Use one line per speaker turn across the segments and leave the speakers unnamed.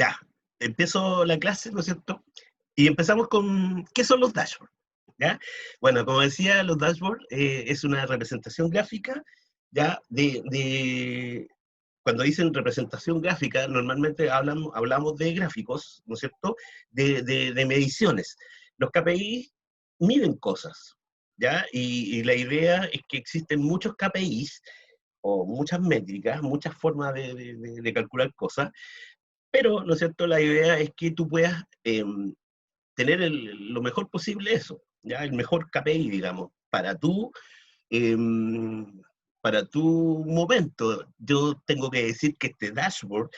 Ya, empiezo la clase, ¿no es cierto? Y empezamos con, ¿qué son los dashboards? ¿Ya? Bueno, como decía, los dashboards es una representación gráfica, ¿ya? Cuando dicen representación gráfica, normalmente hablamos de gráficos, ¿no es cierto? De mediciones. Los KPIs miden cosas, ¿ya? Y la idea es que existen muchos KPIs o muchas métricas, muchas formas de calcular cosas, pero, ¿no es cierto?, la idea es que tú puedas tener lo mejor posible eso, ¿ya? El mejor KPI, digamos, em, para tu momento. Yo tengo que decir que este dashboard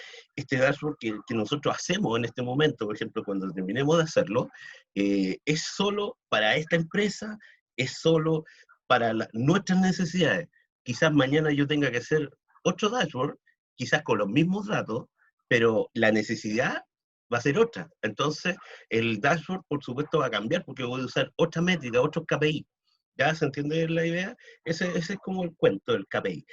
que nosotros hacemos en este momento, por ejemplo, cuando terminemos de hacerlo, es solo para esta empresa, es solo para nuestras necesidades. Quizás mañana yo tenga que hacer otro dashboard, quizás con los mismos datos, pero la necesidad va a ser otra. Entonces, el dashboard, por supuesto, va a cambiar porque voy a usar otra métrica, otros KPI. ¿Ya se entiende la idea? Ese es como el cuento del KPI.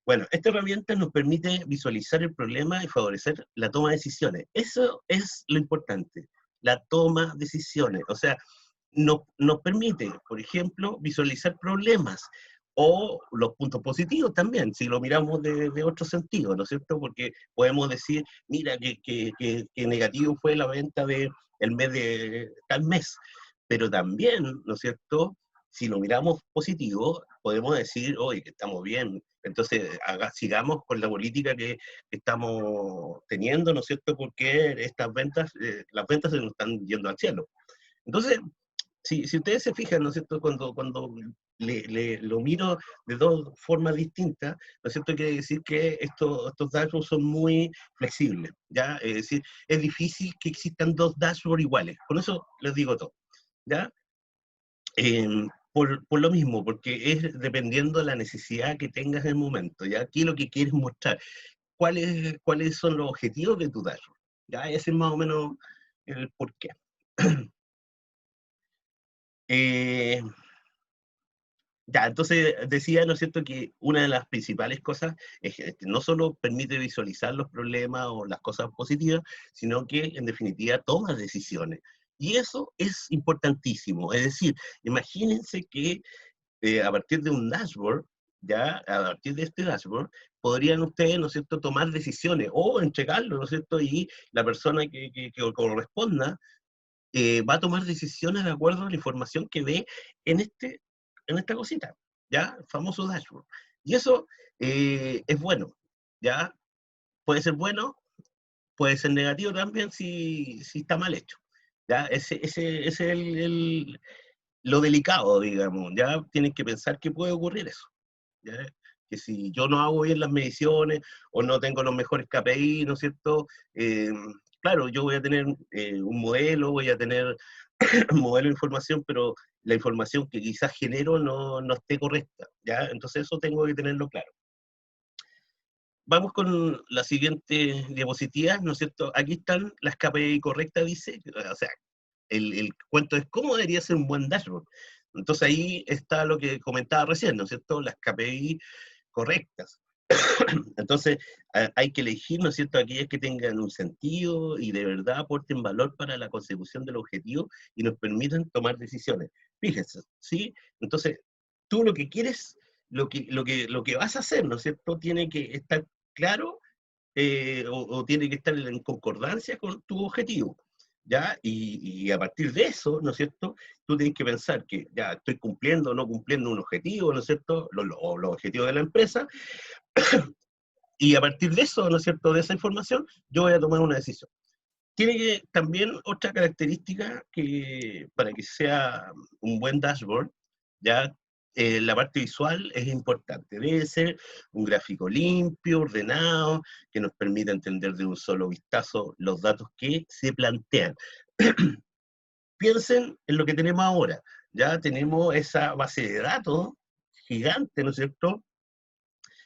Bueno, esta herramienta nos permite visualizar el problema y favorecer la toma de decisiones. Eso es lo importante, la toma de decisiones. O sea, nos permite, por ejemplo, visualizar problemas o los puntos positivos también, si lo miramos de otro sentido, ¿no es cierto? Porque podemos decir, mira, que negativo fue la venta el mes de tal mes, pero también, ¿no es cierto? Si lo miramos positivo, podemos decir, oye, que estamos bien. Entonces, sigamos con la política que estamos teniendo, ¿no es cierto? Porque las ventas se nos están yendo al cielo. Entonces, si ustedes se fijan, ¿no es cierto?, cuando lo miro de dos formas distintas, ¿no es cierto?, quiere decir que estos dashboards son muy flexibles, ¿ya? Es decir, es difícil que existan dos dashboards iguales. Con eso les digo todo, ¿ya? Por lo mismo, porque es dependiendo de la necesidad que tengas en el momento, ¿ya? ¿Qué es lo que quieres mostrar? ¿Cuáles son los objetivos de tu dashboard? ¿Ya? Ese es más o menos el porqué. Eh, Ya, entonces decía, ¿no es cierto?, que una de las principales cosas es que no solo permite visualizar los problemas o las cosas positivas, sino que en definitiva toma decisiones. Y eso es importantísimo. Es decir, imagínense que a partir de un dashboard, ya, a partir de este dashboard, podrían ustedes, ¿no es cierto?, tomar decisiones o entregarlo, ¿no es cierto?, y la persona que corresponda va a tomar decisiones de acuerdo a la información que ve en, este, en esta cosita, ¿ya? El famoso dashboard. Y eso es bueno, ¿ya? Puede ser bueno, puede ser negativo también si está mal hecho, ¿ya? Ese es lo delicado, digamos, ¿ya? Tienen que pensar que puede ocurrir eso, ¿ya? Que si yo no hago bien las mediciones o no tengo los mejores KPI, ¿no es cierto? Claro, yo voy a tener un modelo, voy a tener un modelo de información, pero la información que quizás genero no esté correcta, ¿ya? Entonces eso tengo que tenerlo claro. Vamos con la siguiente diapositiva, ¿no es cierto? Aquí están las KPI correctas, dice, o sea, el cuento es cómo debería ser un buen dashboard. Entonces ahí está lo que comentaba recién, ¿no es cierto? Las KPI correctas. Entonces, hay que elegir, ¿no es cierto?, aquellas que tengan un sentido y de verdad aporten valor para la consecución del objetivo y nos permitan tomar decisiones. Fíjense, ¿sí? Entonces, tú lo que quieres, lo que vas a hacer, ¿no es cierto?, tiene que estar claro o tiene que estar en concordancia con tu objetivo, ¿ya? Y a partir de eso, ¿no es cierto?, tú tienes que pensar que ya estoy cumpliendo o no cumpliendo un objetivo, ¿no es cierto?, los objetivos de la empresa, y a partir de eso, ¿no es cierto?, de esa información, yo voy a tomar una decisión. Tiene que también otra característica que para que sea un buen dashboard, ya la parte visual es importante. Debe ser un gráfico limpio, ordenado, que nos permita entender de un solo vistazo los datos que se plantean. Piensen en lo que tenemos ahora. Ya tenemos esa base de datos gigante, ¿no es cierto?,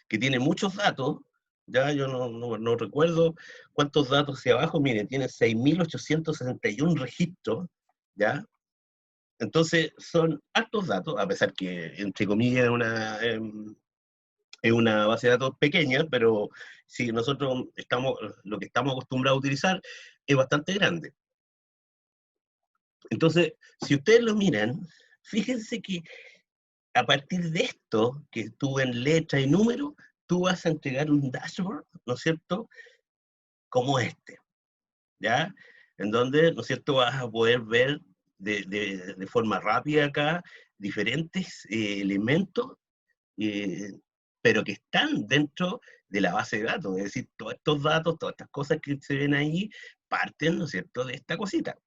que tiene muchos datos, ya yo no recuerdo cuántos datos hacia abajo, miren, tiene 6.861 registros, ¿ya? Entonces son hartos datos, a pesar que, entre comillas, Es una base de datos pequeña, pero si nosotros lo que estamos acostumbrados a utilizar es bastante grande. Entonces, si ustedes lo miran, fíjense que a partir de esto, que tú en letra y número, tú vas a entregar un dashboard, ¿no es cierto?, como este, ¿ya? En donde, ¿no es cierto?, vas a poder ver de forma rápida acá diferentes elementos, eh, pero que están dentro de la base de datos. Es decir, todos estos datos, todas estas cosas que se ven ahí, parten, ¿no es cierto?, de esta cosita.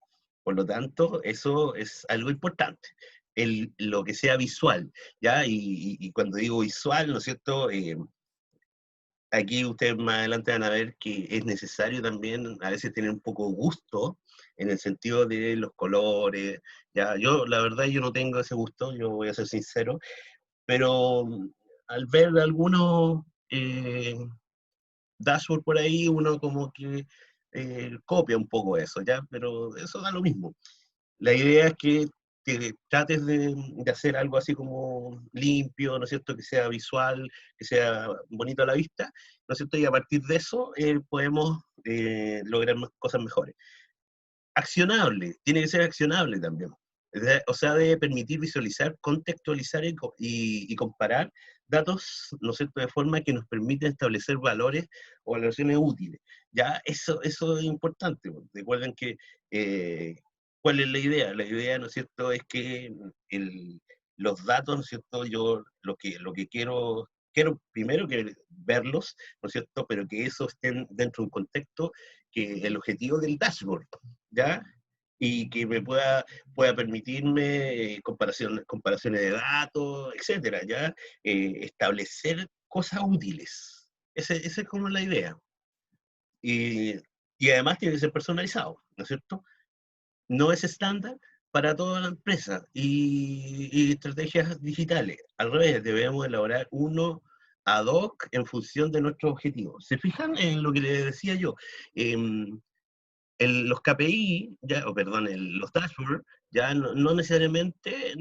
Por lo tanto, eso es algo importante. Lo que sea visual, ¿ya? Y cuando digo visual, ¿no es cierto?, aquí ustedes más adelante van a ver que es necesario también a veces tener un poco de gusto en el sentido de los colores. Ya, yo, la verdad, yo no tengo ese gusto, yo voy a ser sincero, pero al ver algunos dashboard por ahí, uno como que copia un poco eso, ¿ya? Pero eso da lo mismo. La idea es que trates de hacer algo así como limpio, ¿no es cierto?, que sea visual, que sea bonito a la vista, ¿no es cierto?, y a partir de eso podemos lograr cosas mejores. Accionable, tiene que ser accionable también. O sea, debe permitir visualizar, contextualizar y comparar datos, ¿no es cierto?, de forma que nos permite establecer valores o valoraciones útiles. Ya, eso es importante. Recuerden que, ¿cuál es la idea? La idea, ¿no es cierto?, es que los datos, ¿no es cierto?, yo lo que quiero primero que verlos, ¿no es cierto?, pero que eso estén dentro de un contexto, que el objetivo del dashboard, ¿ya? Y que pueda permitirme comparaciones de datos, etcétera, ¿ya? Establecer cosas útiles. Esa es como la idea. Y, y además tiene que ser personalizado, ¿no es cierto? No es estándar para toda la empresa. Y estrategias digitales, al revés, debemos elaborar uno ad hoc en función de nuestros objetivos. ¿Se fijan en lo que les decía yo? Em, los KPI, ya, o perdón, los dashboards, ya no necesariamente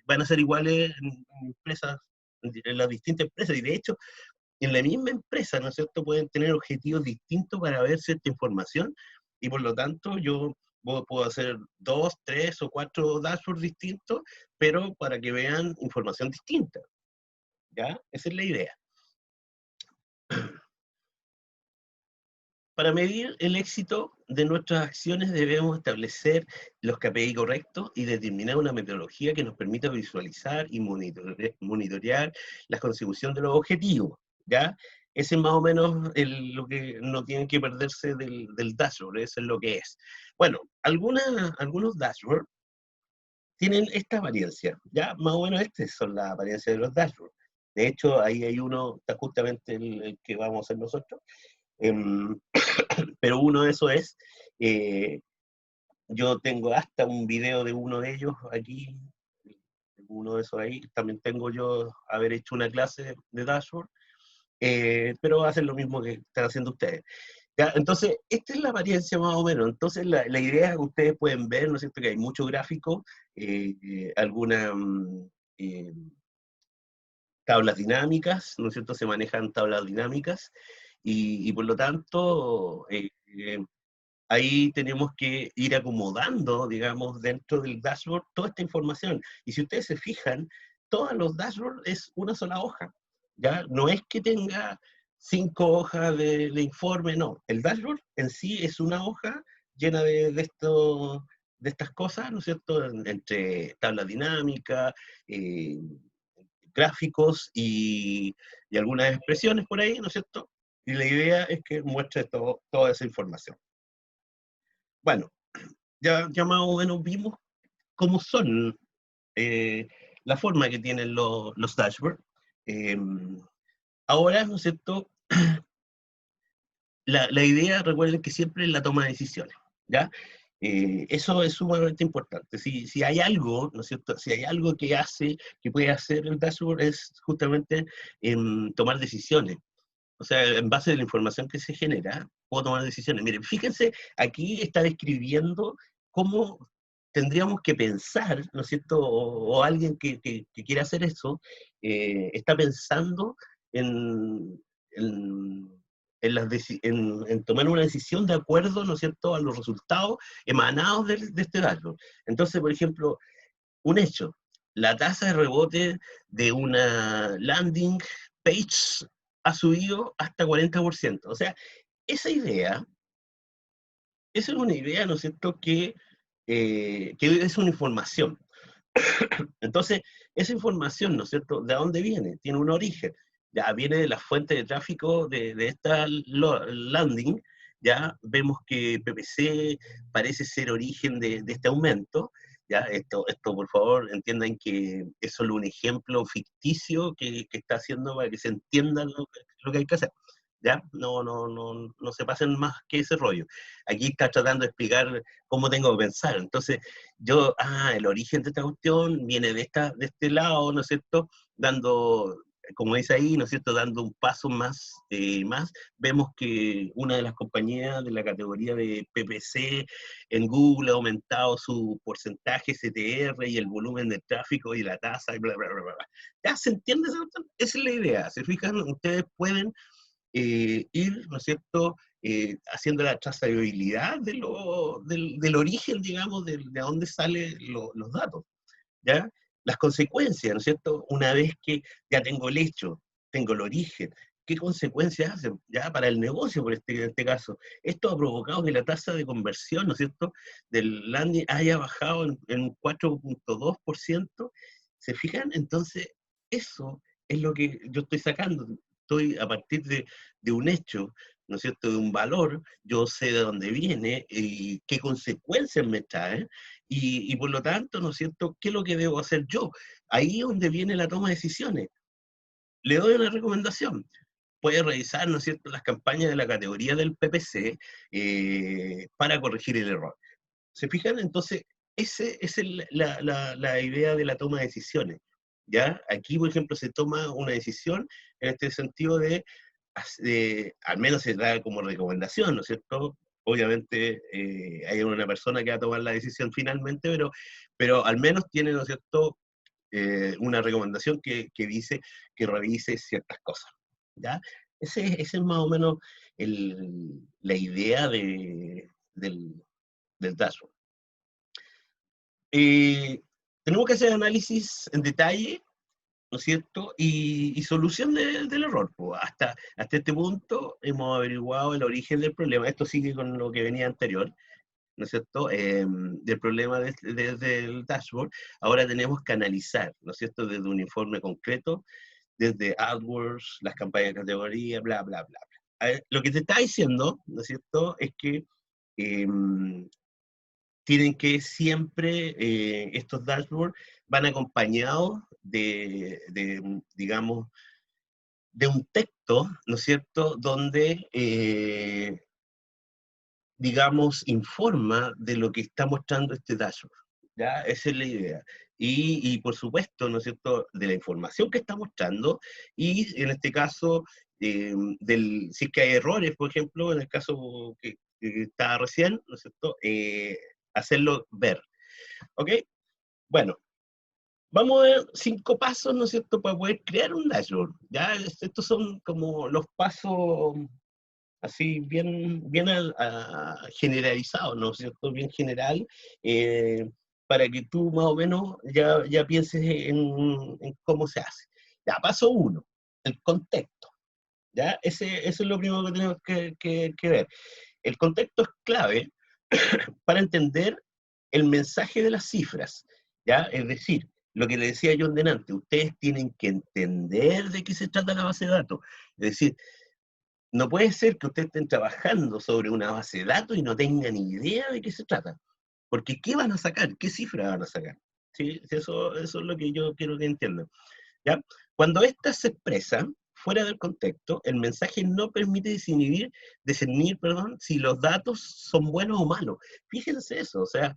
van a ser iguales en las distintas empresas, y de hecho, en la misma empresa, ¿no es cierto?, pueden tener objetivos distintos para ver cierta información, y por lo tanto yo puedo hacer 2, 3 o 4 dashboards distintos, pero para que vean información distinta, ¿ya? Esa es la idea. Para medir el éxito de nuestras acciones debemos establecer los KPI correctos y determinar una metodología que nos permita visualizar y monitorear la consecución de los objetivos, ¿ya? Ese es más o menos lo que no tienen que perderse del dashboard, eso es lo que es. Bueno, algunos dashboards tienen esta apariencia, ¿ya? Más o menos estas son las apariencias de los dashboards. De hecho, ahí hay uno, está justamente el que vamos a hacer nosotros. Em, pero uno de esos es, eh, yo tengo hasta un video de uno de ellos aquí, uno de esos ahí, también tengo yo haber hecho una clase de dashboard, pero hacen lo mismo que están haciendo ustedes. ¿Ya? Entonces, esta es la apariencia más o menos. Entonces, la idea es que ustedes pueden ver, ¿no es cierto?, que hay muchos gráficos, algunas eh, tablas dinámicas, ¿no es cierto?, se manejan tablas dinámicas, y por lo tanto, ahí tenemos que ir acomodando, digamos, dentro del dashboard toda esta información. Y si ustedes se fijan, todos los dashboards es una sola hoja, ¿ya? No es que tenga 5 hojas de informe, no. El dashboard en sí es una hoja llena de estas cosas, ¿no es cierto? Entre tablas dinámicas, eh, gráficos y algunas expresiones por ahí, ¿no es cierto? Y la idea es que muestre toda esa información. Bueno, ya más o menos vimos cómo son, eh, la forma que tienen los dashboards. Eh, Ahora, ¿no es cierto? La idea, recuerden que siempre es la toma de decisiones, ¿ya? Eso es sumamente importante. Si hay algo, ¿no es cierto? Si hay algo que puede hacer el dashboard es justamente tomar decisiones. O sea, en base a la información que se genera, puedo tomar decisiones. Miren, fíjense, aquí está describiendo cómo tendríamos que pensar, ¿no es cierto? O alguien que quiera hacer eso, está pensando en, en, en tomar una decisión de acuerdo, ¿no es cierto?, a los resultados emanados de este dashboard. Entonces, por ejemplo, un hecho, la tasa de rebote de una landing page ha subido hasta 40%. O sea, esa idea, esa es una idea, ¿no es cierto?, que es una información. Entonces, esa información, ¿no es cierto?, ¿de dónde viene? Tiene un origen. Ya viene de la fuente de tráfico de esta landing. Ya vemos que PPC parece ser origen de este aumento. Ya, esto, por favor, entiendan que es solo un ejemplo ficticio que está haciendo para que se entienda lo que hay que hacer. ¿Ya? No se pasen más que ese rollo. Aquí está tratando de explicar cómo tengo que pensar. Entonces, el origen de esta cuestión viene de este lado, ¿no es cierto? Dando, como dice ahí, ¿no es cierto? Dando un paso más, vemos que una de las compañías de la categoría de PPC en Google ha aumentado su porcentaje CTR y el volumen de tráfico y la tasa y bla, bla, bla, bla. ¿Ya se entiende esa cuestión? Esa es la idea. ¿Se fijan? Ustedes pueden ir, ¿no es cierto?, haciendo la trazabilidad del origen, digamos, de dónde salen los datos, ¿ya? Las consecuencias, ¿no es cierto? Una vez que ya tengo el hecho, tengo el origen, ¿qué consecuencias hacen ya para el negocio, en este caso? Esto ha provocado que la tasa de conversión, ¿no es cierto?, del landing haya bajado en un 4.2%. ¿Se fijan? Entonces, eso es lo que yo estoy sacando. Estoy a partir de un hecho, ¿no es cierto?, de un valor, yo sé de dónde viene y qué consecuencias me trae, y por lo tanto, ¿no es cierto?, ¿qué es lo que debo hacer yo? Ahí es donde viene la toma de decisiones. Le doy una recomendación. Puede revisar, ¿no es cierto?, las campañas de la categoría del PPC para corregir el error. ¿Se fijan? Entonces, esa es la idea de la toma de decisiones. ¿Ya? Aquí, por ejemplo, se toma una decisión en este sentido al menos se da como recomendación, ¿no es cierto? Obviamente hay una persona que va a tomar la decisión finalmente, pero al menos tiene, ¿no es cierto?, una recomendación que dice que revise ciertas cosas. ¿Ya? Ese es más o menos la idea del dashboard. Tenemos que hacer análisis en detalle, ¿no es cierto? Y solución del error. Pues. Hasta este punto hemos averiguado el origen del problema. Esto sigue con lo que venía anterior, ¿no es cierto? Del problema desde el dashboard. Ahora tenemos que analizar, ¿no es cierto? Desde un informe concreto, desde AdWords, las campañas de categoría, bla, bla, bla, bla. A ver, lo que te está diciendo, ¿no es cierto?, es que tienen que siempre, estos dashboards van acompañados digamos, de un texto, ¿no es cierto?, donde, digamos, informa de lo que está mostrando este dashboard. ¿Ya? Esa es la idea. Por supuesto, ¿no es cierto?, de la información que está mostrando, y en este caso, si es que hay errores, por ejemplo, en el caso que está recién, ¿no es cierto?, hacerlo ver. ¿Ok? Bueno, vamos a ver 5 pasos, ¿no es cierto?, para poder crear un dashboard. Ya, estos son como los pasos así bien generalizados, ¿no es cierto?, bien general, para que tú más o menos ya pienses en cómo se hace. Ya, paso 1, el contexto. ¿Ya? Eso es lo primero que tenemos que ver. El contexto es clave para entender el mensaje de las cifras, ¿ya? Es decir, lo que le decía John delante, ustedes tienen que entender de qué se trata la base de datos. Es decir, no puede ser que ustedes estén trabajando sobre una base de datos y no tengan ni idea de qué se trata. Porque ¿qué van a sacar? ¿Qué cifras van a sacar? ¿Sí? Eso es lo que yo quiero que entiendan. ¿Ya? Cuando ésta se expresa fuera del contexto, el mensaje no permite discernir, perdón, si los datos son buenos o malos. Fíjense eso, o sea,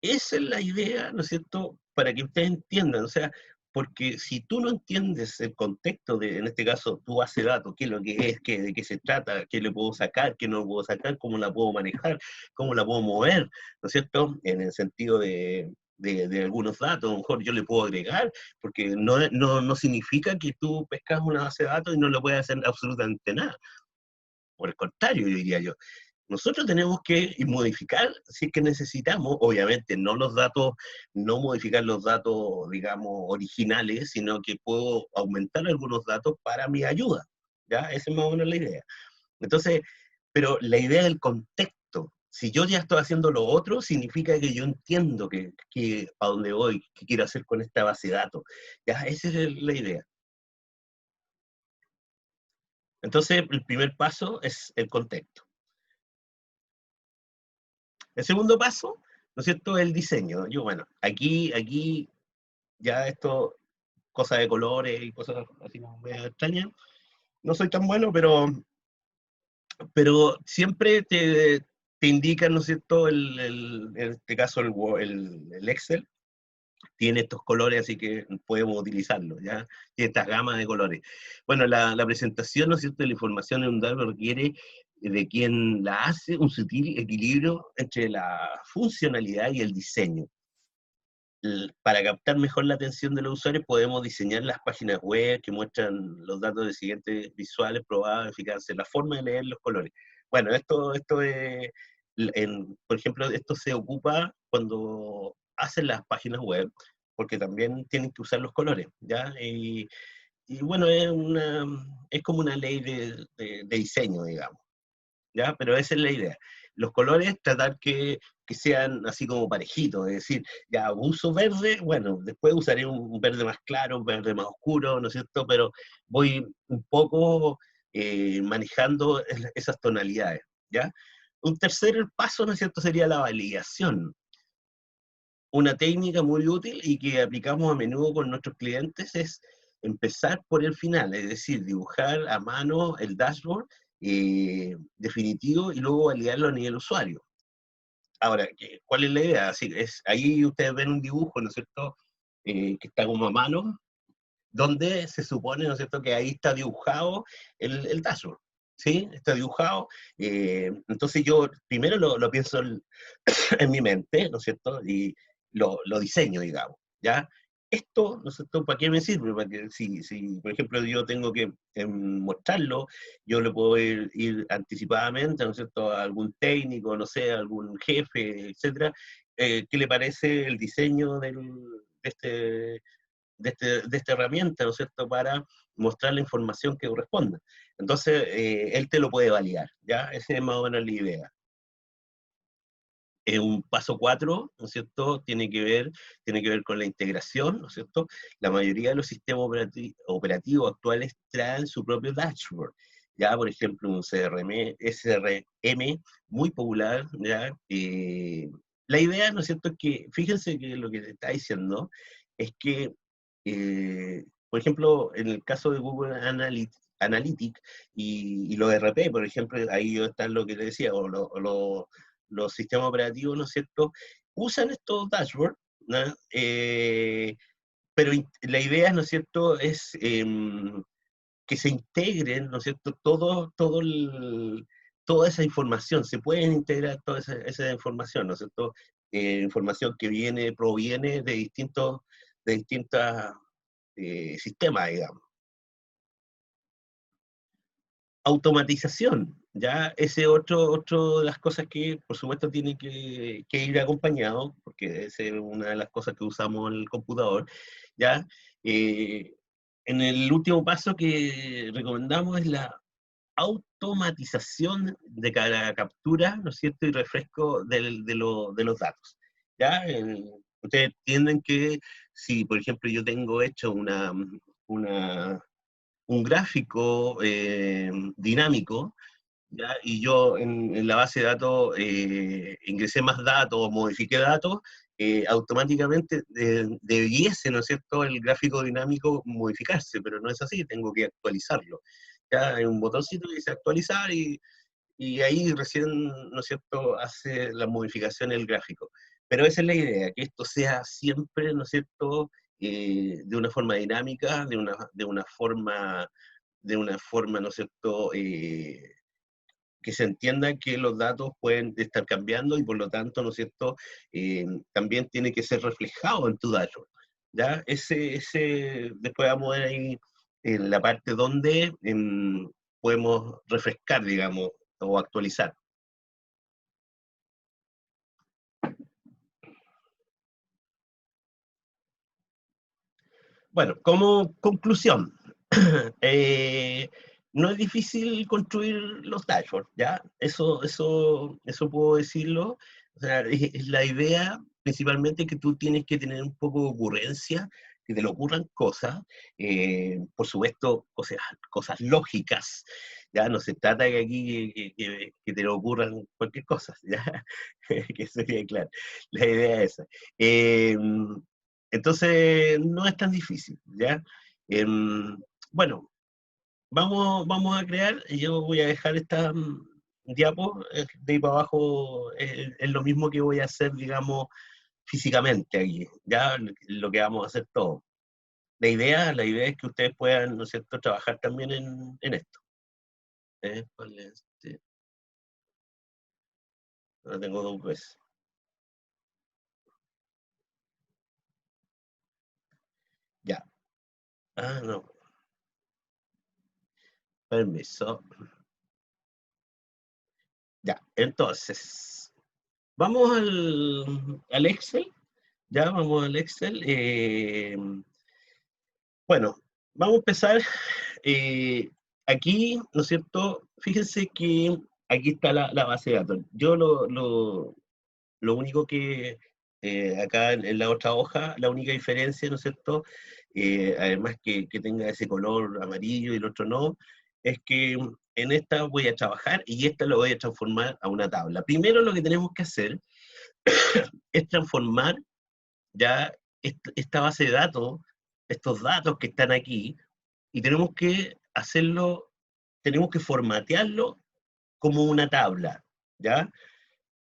esa es la idea, ¿no es cierto?, para que ustedes entiendan. O sea, porque si tú no entiendes el contexto de, en este caso, tu base de datos, qué es lo que es, de qué se trata, qué le puedo sacar, qué no puedo sacar, cómo la puedo manejar, cómo la puedo mover, ¿no es cierto? En el sentido de algunos datos, a lo mejor yo le puedo agregar, porque no significa que tú pescas una base de datos y no le puedes hacer absolutamente nada. Por el contrario, yo diría yo. Nosotros tenemos que modificar si es que necesitamos, obviamente no los datos, no modificar los datos, digamos, originales, sino que puedo aumentar algunos datos para mi ayuda. ¿Ya? Esa es más o menos la idea. Entonces, pero la idea del contexto, si yo ya estoy haciendo lo otro, significa que yo entiendo que a dónde voy, qué quiero hacer con esta base de datos. ¿Ya? Esa es la idea. Entonces, el primer paso es el contexto. El segundo paso, ¿no es cierto?, es el diseño. Yo, bueno, aquí ya esto, cosas de colores y cosas así como medio extrañas, no soy tan bueno, pero siempre te indican, ¿no es cierto?, en este caso el Excel, tiene estos colores, así que podemos utilizarlo, ¿ya? Tiene esta gama de colores. Bueno, la presentación, ¿no es cierto?, de la información en un dato requiere de quien la hace un sutil equilibrio entre la funcionalidad y el diseño. Para captar mejor la atención de los usuarios, podemos diseñar las páginas web que muestran los datos de siguientes visuales, probados, eficaces, la forma de leer los colores. Bueno, esto es, por ejemplo, esto se ocupa cuando hacen las páginas web, porque también tienen que usar los colores, ¿ya? Y bueno, es como una ley de diseño, digamos. ¿Ya? Pero esa es la idea. Los colores, tratar que sean así como parejitos, es decir, ya uso verde, bueno, después usaré un verde más claro, un verde más oscuro, ¿no es cierto? Pero voy un poco manejando esas tonalidades, ¿ya? Un tercer paso, ¿no es cierto?, sería la validación. Una técnica muy útil y que aplicamos a menudo con nuestros clientes es empezar por el final, es decir, dibujar a mano el dashboard definitivo y luego validarlo a nivel usuario. Ahora, ¿cuál es la idea? Así, ahí ustedes ven un dibujo, ¿no es cierto?, que está como a mano, donde se supone, ¿no es cierto?, que ahí está dibujado el dashboard. ¿Sí? Está dibujado. Entonces yo primero lo pienso en mi mente, ¿no es cierto? Y lo diseño, digamos, ¿ya? Esto, ¿no es cierto?, ¿para qué me sirve? Para que si por ejemplo, yo tengo que mostrarlo, yo le puedo ir anticipadamente, ¿no es cierto?, a algún técnico, no sé, a algún jefe, etcétera, ¿qué le parece el diseño de esta herramienta, ¿no es cierto?, para mostrar la información que corresponda. Entonces, él te lo puede validar, ¿ya? Esa es más o menos la idea. Un paso 4, ¿no es cierto?, tiene que ver con la integración, ¿no es cierto? La mayoría de los sistemas operativos actuales traen su propio dashboard. Ya, por ejemplo, un SRM muy popular, ¿ya? La idea, ¿no es cierto?, es que, fíjense que lo que te está diciendo es que, por ejemplo, en el caso de Google Analytics y los RP, por ejemplo, ahí está lo que te decía, los sistemas operativos, ¿no es cierto?, usan estos dashboards, ¿no? Pero la idea, ¿no es cierto?, es que se integren, ¿no es cierto?, toda esa información, se pueden integrar toda esa información, ¿no es cierto?, información que proviene de distintos sistemas, digamos. Automatización, ya ese otro de las cosas que por supuesto tiene que ir acompañado, porque esa es una de las cosas que usamos en el computador, ya. Eh, en el último paso que recomendamos es la automatización de cada captura, ¿no es cierto?, y refresco de los datos, ¿ya? Ustedes entienden que si, por ejemplo, yo tengo hecho una un gráfico dinámico, ¿ya? Y yo en la base de datos ingresé más datos o modifiqué datos, automáticamente debiese, ¿no es cierto?, el gráfico dinámico modificarse, pero no es así, tengo que actualizarlo. Ya hay un botoncito que dice actualizar y ahí recién, ¿no es cierto?, hace la modificación el gráfico. Pero esa es la idea, que esto sea siempre, ¿no es cierto?, de una forma dinámica, de una forma, ¿no es cierto?, que se entienda que los datos pueden estar cambiando y por lo tanto, ¿no es cierto?, también tiene que ser reflejado en tu dashboard, ¿ya? Después vamos a ver ahí en la parte donde podemos refrescar, digamos, o actualizar. Bueno, como conclusión, eh, no es difícil construir los dashboards, ¿ya? Eso puedo decirlo. O sea, es la idea principalmente que tú tienes que tener un poco de ocurrencia, que te le ocurran cosas, por supuesto, cosas lógicas, ¿ya? No se trata que aquí que te le ocurran cualquier cosa, ¿ya? Que sería claro. La idea es esa. Eh, entonces, no es tan difícil, ¿ya? Em, bueno, vamos a crear, y yo voy a dejar esta diapo, de ahí para abajo es lo mismo que voy a hacer, digamos, físicamente aquí, ¿ya? Lo que vamos a hacer todo. La idea es que ustedes puedan, ¿no es cierto?, trabajar también en esto. ¿Cuál es este? Lo tengo dos veces. Ya. Ah, no. Permiso. Ya. Entonces, vamos al Excel. Ya, vamos al Excel. Bueno, vamos a empezar. eh, Aquí, ¿no es cierto? Fíjense que aquí está la base de datos. Yo lo único que acá en la otra hoja, la única diferencia, ¿no es cierto? Además que tenga ese color amarillo y el otro no, es que en esta voy a trabajar y esta lo voy a transformar a una tabla. Primero lo que tenemos que hacer es transformar ya esta base de datos, estos datos que están aquí, y tenemos que hacerlo, tenemos que formatearlo como una tabla, ¿ya?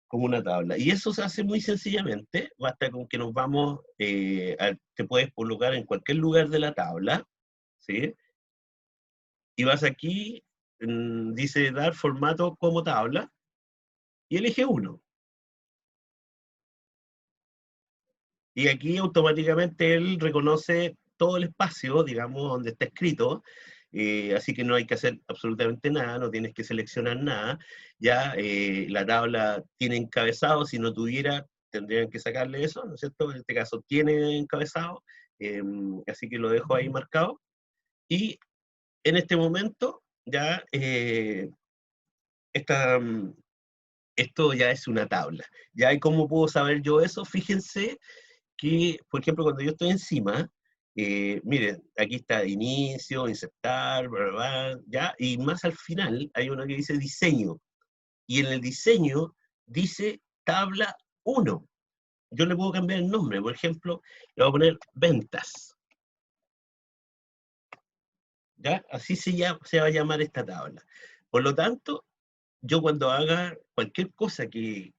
Como una tabla. Y eso se hace muy sencillamente, basta con que nos vamos, te puedes colocar en cualquier lugar de la tabla, ¿sí? Y vas aquí, dice dar formato como tabla, y elige uno. Y aquí automáticamente él reconoce todo el espacio, digamos, donde está escrito, así que no hay que hacer absolutamente nada, no tienes que seleccionar nada. Ya la tabla tiene encabezado, si no tuviera, tendrían que sacarle eso, ¿no es cierto? En este caso tiene encabezado, eh, así que lo dejo ahí marcado. Y en este momento ya esta, esto ya es una tabla. Ya, ¿y cómo puedo saber yo eso? Fíjense que, por ejemplo, cuando yo estoy encima, miren, aquí está inicio, insertar, bla, bla, bla, ya, y más al final hay uno que dice diseño, y en el diseño dice tabla uno. Yo le puedo cambiar el nombre, por ejemplo, le voy a poner ventas, ¿ya? Así se va a llamar esta tabla. Por lo tanto, yo cuando haga cualquier cosa que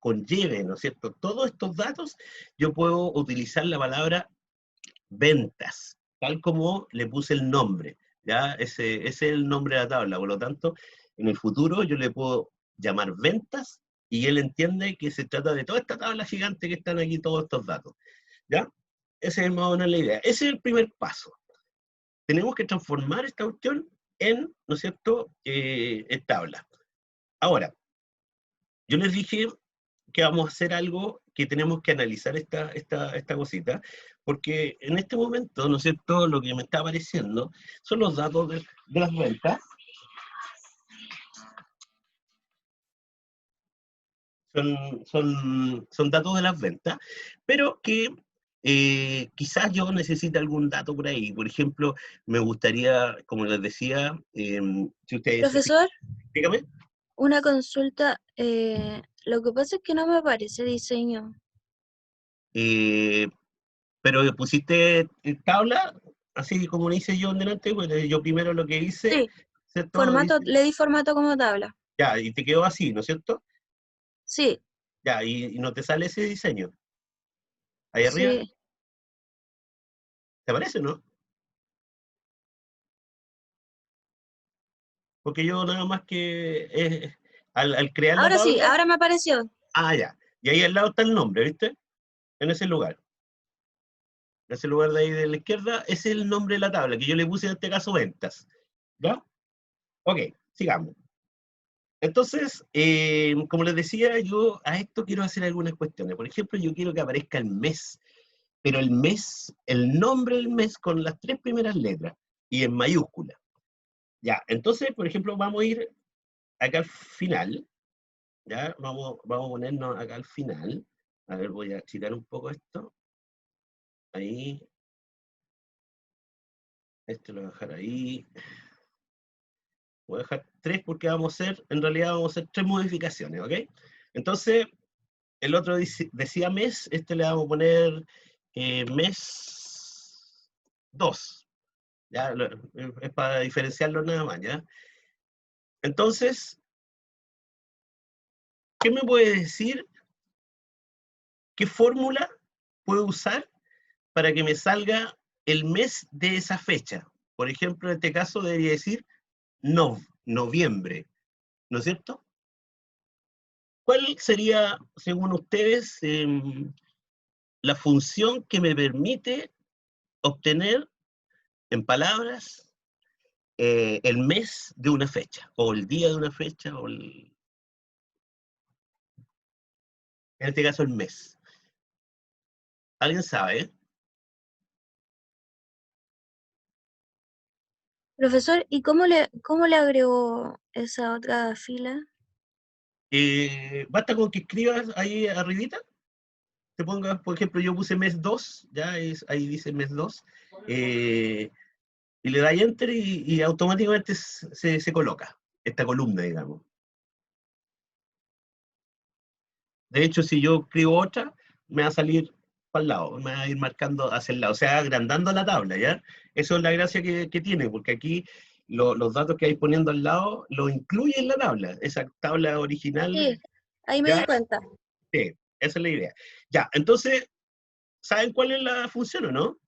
conlleve, ¿no es cierto?, todos estos datos, yo puedo utilizar la palabra ventas, tal como le puse el nombre, ¿ya? Ese es el nombre de la tabla, por lo tanto, en el futuro yo le puedo llamar ventas y él entiende que se trata de toda esta tabla gigante que están aquí, todos estos datos, ¿ya? Esa es más o menos la idea. Ese es el primer paso. Tenemos que transformar esta cuestión en, ¿no es cierto?, en tabla. Ahora, yo les dije que vamos a hacer algo que tenemos que analizar esta cosita, porque en este momento, ¿no es cierto?, lo que me está apareciendo son los datos de las ventas, son datos de las ventas, pero que quizás yo necesite algún dato por ahí. Por ejemplo, me gustaría, como les decía, si ustedes se fijan,
Profesor,
dígame,
una consulta. Lo que pasa es que no me aparece diseño.
eh, pero pusiste tabla, así como le hice yo en delante, pues, yo primero lo que hice,
Sí,
¿cierto?
formato, le di formato como tabla.
Ya, y te quedó así, ¿no es cierto?
Sí,
Ya, y no te sale ese diseño. Ahí arriba,
sí.
¿Te parece o no? Porque yo nada más que al crear la
Ahora sí,
tabla,
ahora me apareció.
ya. Y ahí al lado está el nombre, ¿viste? En ese lugar. En ese lugar de ahí de la izquierda, ese es el nombre de la tabla, que yo le puse en este caso ventas. ¿Ya? Ok, sigamos. Entonces, como les decía, yo a esto quiero hacer algunas cuestiones. Por ejemplo, yo quiero que aparezca el mes, pero el mes, el nombre del mes con las tres primeras letras y en mayúscula. Ya, entonces, por ejemplo, vamos a ir acá al final, ya, vamos a ponernos acá al final. A ver, voy a achicar un poco esto. Ahí, esto lo voy a dejar ahí. Voy a dejar tres porque vamos a hacer, en realidad vamos a hacer tres modificaciones, ¿ok? Entonces, el otro decía mes, este le vamos a poner mes 2, ¿ya? Es para diferenciarlo nada más, ¿ya? Entonces, ¿qué me puede decir? ¿Qué fórmula puedo usar para que me salga el mes de esa fecha? Por ejemplo, en este caso debería decir noviembre, ¿no es cierto? ¿Cuál sería, según ustedes, la función que me permite obtener en palabras el mes de una fecha, o el día de una fecha, en este caso el mes? ¿Alguien sabe?
Profesor, ¿y cómo le agregó esa otra fila?
Basta con que escribas ahí arribita, te pongas, por ejemplo, yo puse mes 2, ya ahí dice mes 2, y le das enter y automáticamente se coloca esta columna, digamos. De hecho, si yo escribo otra, me va a salir para el lado, me va a ir marcando hacia el lado, o sea, agrandando la tabla, ¿ya? Eso es la gracia que tiene, porque aquí los datos que hay poniendo al lado lo incluye en la tabla, esa tabla original,
Sí, ahí me di
¿ya?
cuenta.
Sí, esa es la idea. Ya, entonces, ¿saben cuál es la función o no?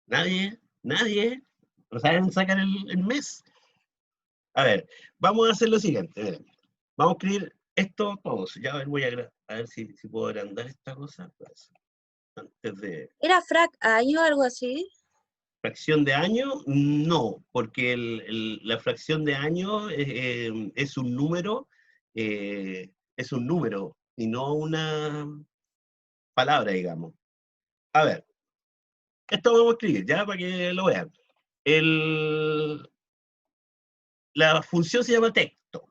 Nadie, nadie. No saben sacar el mes. A ver, vamos a hacer lo siguiente. Miren. Vamos a escribir esto todos. Ya voy a ver si puedo agrandar esta cosa. Pues, antes de
¿Era frac año o algo así?
fracción de año, no, porque la fracción de año es un número y no una palabra, digamos. A ver, esto vamos a escribir ya para que lo vean. El, la función se llama texto,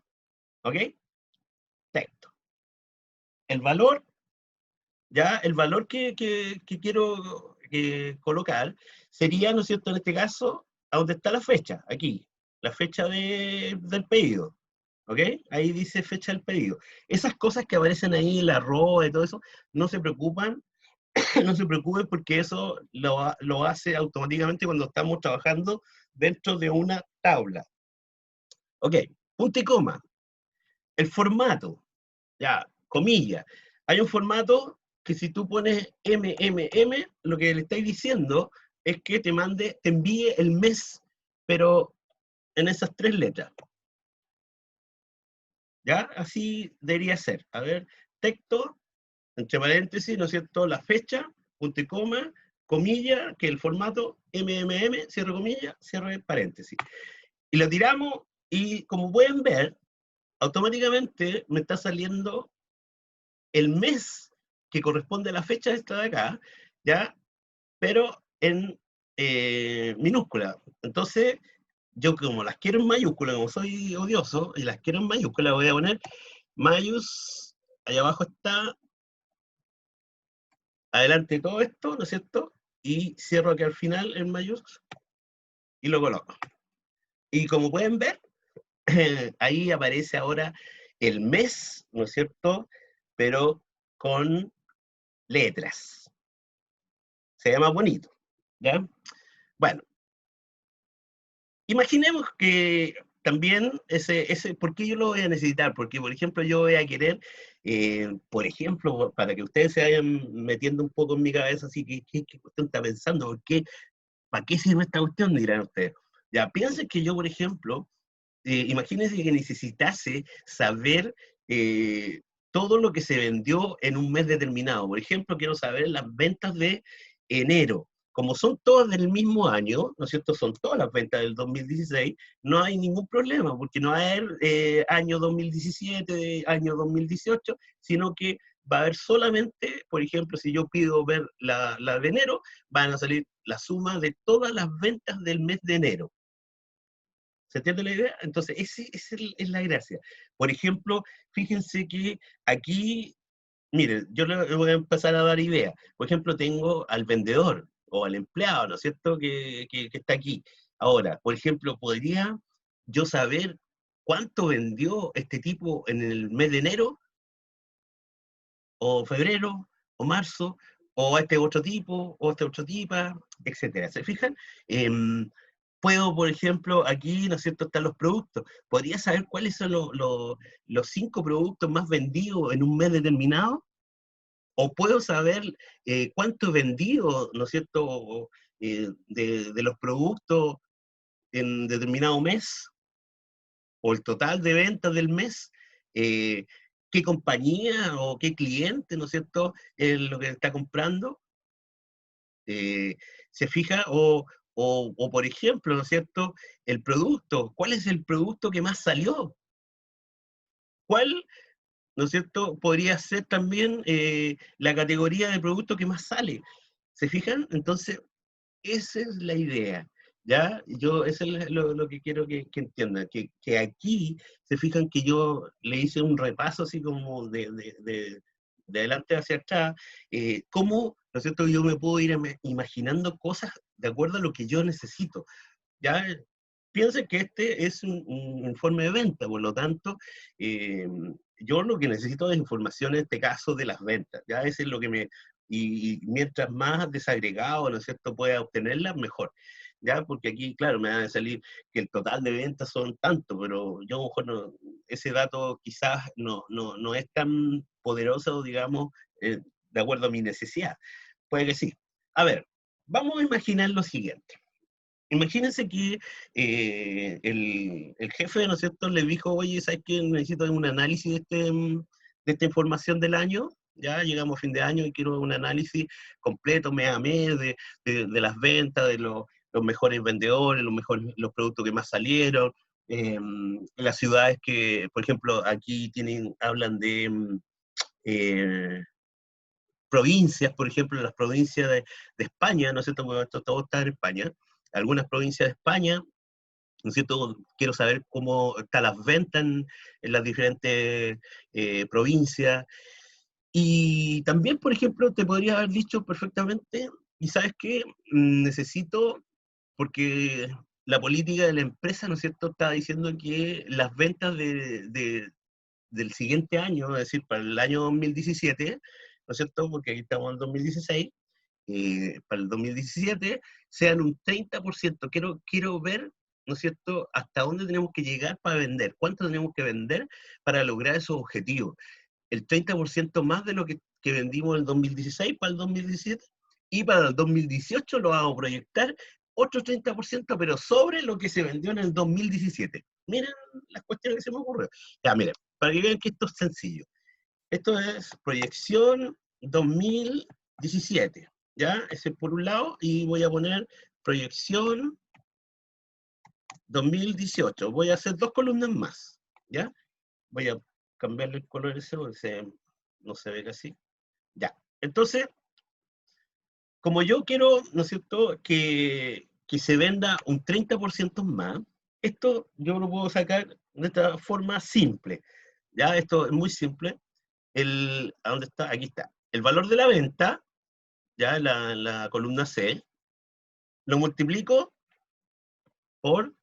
¿ok? Texto. El valor, ya, el valor que quiero colocar sería, ¿no es cierto?, en este caso, a donde está la fecha, aquí, la fecha del pedido, ¿ok? Ahí dice fecha del pedido. Esas cosas que aparecen ahí, la arroba y todo eso, no se preocupan, no se preocupen porque eso lo hace automáticamente cuando estamos trabajando dentro de una tabla. Ok, punto y coma. El formato, ya, comillas. Hay un formato que si tú pones MMM, lo que le estáis diciendo es que te envíe el mes, pero en esas tres letras. ¿Ya? Así debería ser. A ver, texto, entre paréntesis, ¿no es cierto? La fecha, punto y coma, comilla, que el formato MMM, cierre comilla, cierre paréntesis. Y lo tiramos y como pueden ver, automáticamente me está saliendo el mes que corresponde a la fecha esta de acá, ¿ya? Pero en minúscula. Entonces, yo como las quiero en mayúscula, como soy odioso, y las quiero en mayúscula, voy a poner mayús, allá abajo está, adelante todo esto, ¿no es cierto? Y cierro aquí al final en mayús y lo coloco. Y como pueden ver, ahí aparece ahora el mes, ¿no es cierto? Pero con letras. Se llama bonito, ¿ya? Bueno, imaginemos que también, ¿por qué yo lo voy a necesitar? Porque, por ejemplo, yo voy a querer, por ejemplo, para que ustedes se vayan metiendo un poco en mi cabeza, así que, ¿qué cuestión está pensando? ¿Por qué? ¿Para qué sirve esta cuestión? Dirán ustedes. Ya, piensen que yo, por ejemplo, imagínense que necesitase saber todo lo que se vendió en un mes determinado. Por ejemplo, quiero saber las ventas de enero. Como son todas del mismo año, ¿no es cierto? Son todas las ventas del 2016, no hay ningún problema, porque no va a haber año 2017, año 2018, sino que va a haber solamente, por ejemplo, si yo pido ver la de enero, van a salir la suma de todas las ventas del mes de enero. ¿Se entiende la idea? Entonces, esa es la gracia. Por ejemplo, fíjense que aquí, miren, yo le voy a empezar a dar ideas. Por ejemplo, tengo al vendedor o al empleado, ¿no es cierto?, que está aquí. Ahora, por ejemplo, ¿podría yo saber cuánto vendió este tipo en el mes de enero, o febrero, o marzo, o a este otro tipo, o a este otro tipa, etcétera? ¿Se fijan? Puedo, por ejemplo, aquí, ¿no es cierto?, están los productos. ¿Podría saber cuáles son los 5 productos más vendidos en un mes determinado? ¿O puedo saber cuánto he vendido, ¿no es cierto?, de los productos en determinado mes, o el total de ventas del mes, eh, qué compañía o qué cliente, ¿no es cierto?, es lo que está comprando. eh, Se fija, o, por ejemplo, ¿no es cierto?, el producto, ¿cuál es el producto que más salió? ¿Cuál, no es cierto?, podría ser también la categoría de producto que más sale. ¿Se fijan? Entonces, esa es la idea, ¿ya? Eso es lo que quiero que entiendan, que aquí se fijan que yo le hice un repaso así como de adelante hacia atrás, cómo, ¿no es cierto?, yo me puedo ir imaginando cosas de acuerdo a lo que yo necesito, ¿ya? Piensen que este es un informe de venta, por lo tanto, eh, yo lo que necesito es información en este caso de las ventas, ¿ya? Ese es lo que y mientras más desagregado, ¿no es cierto?, pueda obtenerlas, mejor, ¿ya? Porque aquí, claro, me van a salir que el total de ventas son tanto, pero yo a lo mejor ese dato quizás no es tan poderoso, digamos, de acuerdo a mi necesidad. Puede que sí. A ver, vamos a imaginar lo siguiente. Imagínense que el jefe, ¿no es cierto?, le dijo, oye, ¿sabes qué? Necesito un análisis de esta información del año. Ya llegamos a fin de año y quiero un análisis completo, mes a mes, de las ventas, de los mejores vendedores, los productos que más salieron, las ciudades que, por ejemplo, aquí hablan de provincias, por ejemplo, las provincias de España, ¿no es cierto?, porque esto todo está en España, algunas provincias de España, ¿no es cierto? Quiero saber cómo están las ventas en las diferentes provincias. Y también, por ejemplo, te podría haber dicho perfectamente, y sabes qué, necesito, porque la política de la empresa, ¿no es cierto?, está diciendo que las ventas del siguiente año, es decir, para el año 2017, ¿no es cierto?, porque aquí estamos en el 2016, para el 2017 sean un 30%. Quiero ver, ¿no es cierto?, hasta dónde tenemos que llegar para vender, cuánto tenemos que vender para lograr esos objetivos. El 30% más de lo que vendimos en el 2016 para el 2017, y para el 2018 lo vamos a proyectar otro 30%, pero sobre lo que se vendió en el 2017. Miren las cuestiones que se me ocurrieron. Ya, miren, para que vean que esto es sencillo. Esto es proyección 2017, ¿ya? Ese por un lado, y voy a poner proyección 2018. Voy a hacer 2 columnas más, ¿ya? Voy a cambiarle el color ese porque no se ve casi. Ya. Entonces, como yo quiero, ¿no es cierto?, que se venda un 30% más, esto yo lo puedo sacar de esta forma simple, ¿ya? Esto es muy simple. ¿A dónde está? Aquí está. El valor de la venta, ya en la columna C, lo multiplico por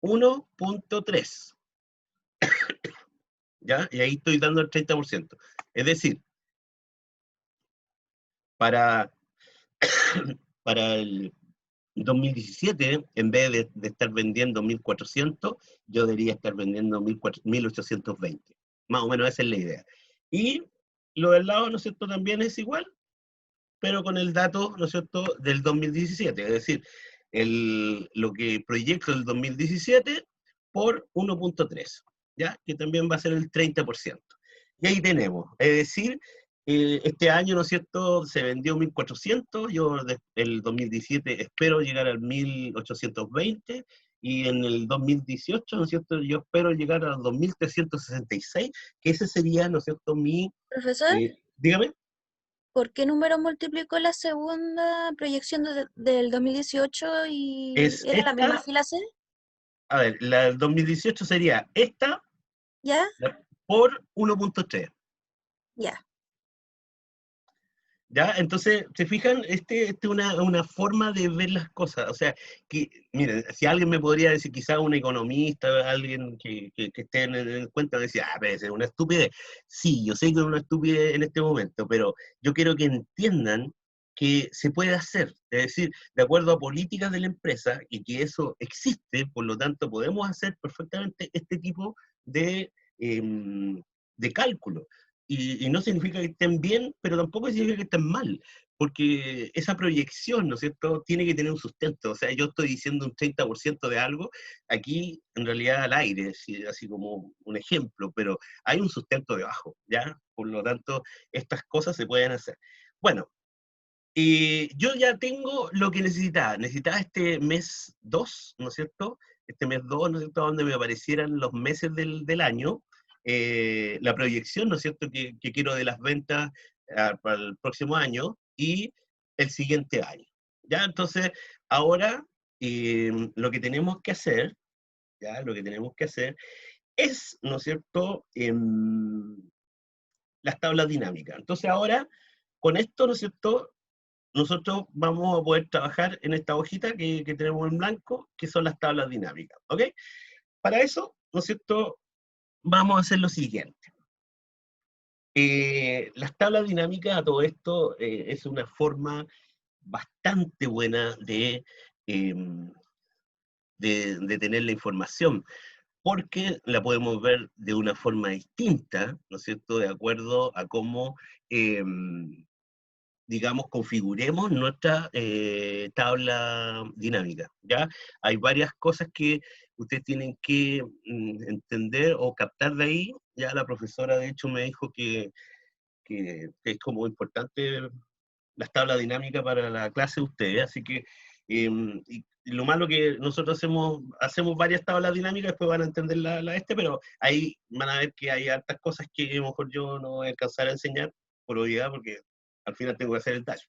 1.3, ¿ya? Y ahí estoy dando el 30%. Es decir, para, para el 2017, en vez de estar vendiendo 1400, yo debería estar vendiendo 1820. Más o menos esa es la idea. Y lo del lado, ¿no es cierto?, también es igual, pero con el dato, ¿no es cierto?, del 2017, es decir, lo que proyecto el 2017 por 1.3, ¿ya? Que también va a ser el 30%. Y ahí tenemos, es decir, este año, ¿no es cierto?, se vendió 1400, yo el 2017 espero llegar al 1820, y en el 2018, ¿no es cierto?, yo espero llegar a los 2366, que ese sería, ¿no es cierto?,
Profesor,
dígame.
¿por qué número multiplicó la segunda proyección del 2018 y
Es
era la misma
esta,
fila C?
a ver, la del 2018 sería esta
¿Ya?
por 1.3.
Ya.
¿Ya? Entonces, ¿se fijan? Este es una forma de ver las cosas. O sea, que, miren, si alguien me podría decir, quizá un economista, alguien que esté en el cuento, decía, ah, pero es una estupidez. Sí, yo sé que es una estupidez en este momento, pero yo quiero que entiendan que se puede hacer. Es decir, de acuerdo a políticas de la empresa, y que eso existe, por lo tanto, podemos hacer perfectamente este tipo de, de cálculo. Y no significa que estén bien, pero tampoco significa que estén mal, porque esa proyección, ¿no es cierto?, tiene que tener un sustento. O sea, yo estoy diciendo un 30% de algo, aquí en realidad al aire, así como un ejemplo, pero hay un sustento debajo, ¿ya? Por lo tanto, estas cosas se pueden hacer. Bueno, yo ya tengo lo que necesitaba este mes 2, ¿no es cierto? Este mes 2, ¿no es cierto?, donde me aparecieran los meses del año, la proyección, ¿no es cierto?, que quiero de las ventas para el próximo año y el siguiente año. ¿Ya? Entonces, ahora lo que tenemos que hacer, ¿ya? Lo que tenemos que hacer es, ¿no es cierto?, las tablas dinámicas. Entonces, ahora, con esto, ¿no es cierto?, nosotros vamos a poder trabajar en esta hojita que tenemos en blanco, que son las tablas dinámicas, ¿ok? Para eso, ¿no es cierto?, vamos a hacer lo siguiente. Las tablas dinámicas, a todo esto, es una forma bastante buena em, de tener la información, porque la podemos ver de una forma distinta, ¿no es cierto?, de acuerdo a cómo digamos, configuremos nuestra tabla dinámica, ¿ya? Hay varias cosas que ustedes tienen que entender o captar de ahí. Ya la profesora, de hecho, me dijo que es como importante las tablas dinámicas para la clase de ustedes, así que y lo malo que nosotros hacemos varias tablas dinámicas, después van a entender pero ahí van a ver que hay hartas cosas que a lo mejor yo no voy a alcanzar a enseñar por obviedad, porque al final tengo que hacer el taller.